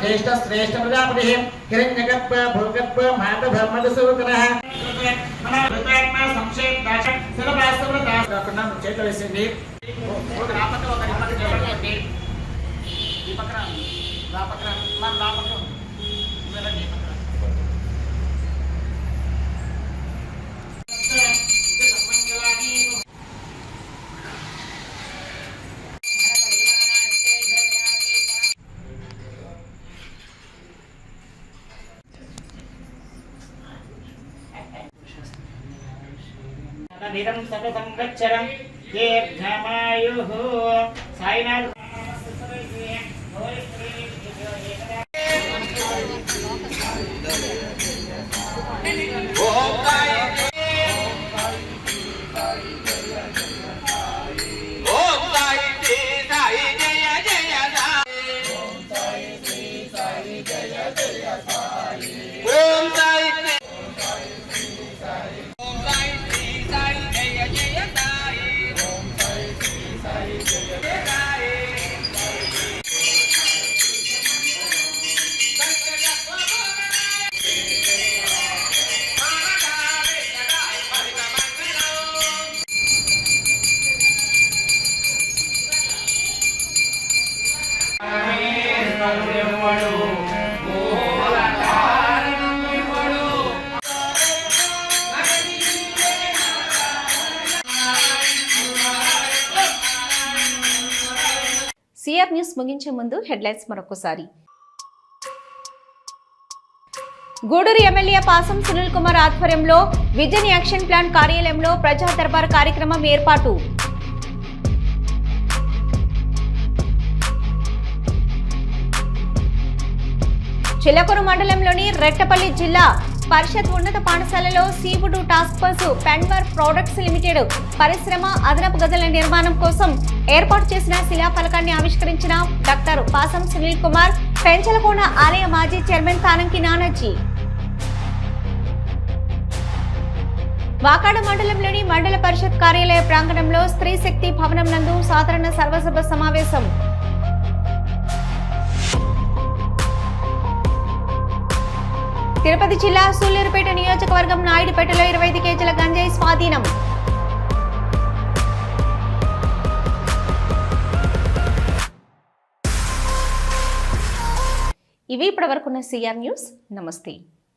ज्येष्ठ श्रेष्ठ प्रजापति हिरण्यगर्भ भूगर्भ मातधर्मदसूकरः नमः संक्षेप दाशक सिलबासवर दास కాకుండా చేతులు వేసింది ఒక రాపక ఒక నిమ్మక చేయండి ఈ పక్కన రాపక మన రాపక నిరం సత సంవత్సరం దీర్ఘమాయుః సాయినాథ్ సిఆర్ న్యూస్ ముగించే ముందు హెడ్లైన్స్ మరొకసారి. గూడూరు ఎమ్మెల్యే పాసం సునీల్ కుమార్ ఆధ్వర్యంలో విజన్ యాక్షన్ ప్లాన్ కార్యాలయంలో ప్రజా దర్బార్ కార్యక్రమం ఏర్పాటు. చిలకూరు మండలంలోని రెట్టపల్లి జిల్లా పరిషత్ ఉన్నత పాఠశాలలో సీవుడు task force Penver products limited పరిశ్రమ అదనపు గదుల నిర్మాణం కోసం ఏర్పాటు చేసిన శిలాఫలకాన్ని ఆవిష్కరించిన డాక్టర్ పాసం సునీల్ కుమార్, పెంచలకోన ఆలయ మాజీ చైర్మన్ తానంకి నానాజీ. వాకాడ మండలంలోని మండల పరిషత్ కార్యాలయ ప్రాంగణంలో స్త్రీ శక్తి భవనం నందు సాధారణ సర్వసభ సమావేశం. తిరుపతి జిల్లా సూళ్లూరుపేట నియోజకవర్గం నాయుడుపేటలో 25 కేజీల గంజాయి స్వాధీనం. ఇవి ఇప్పటివరకున్న సిఆర్ న్యూస్. నమస్తే.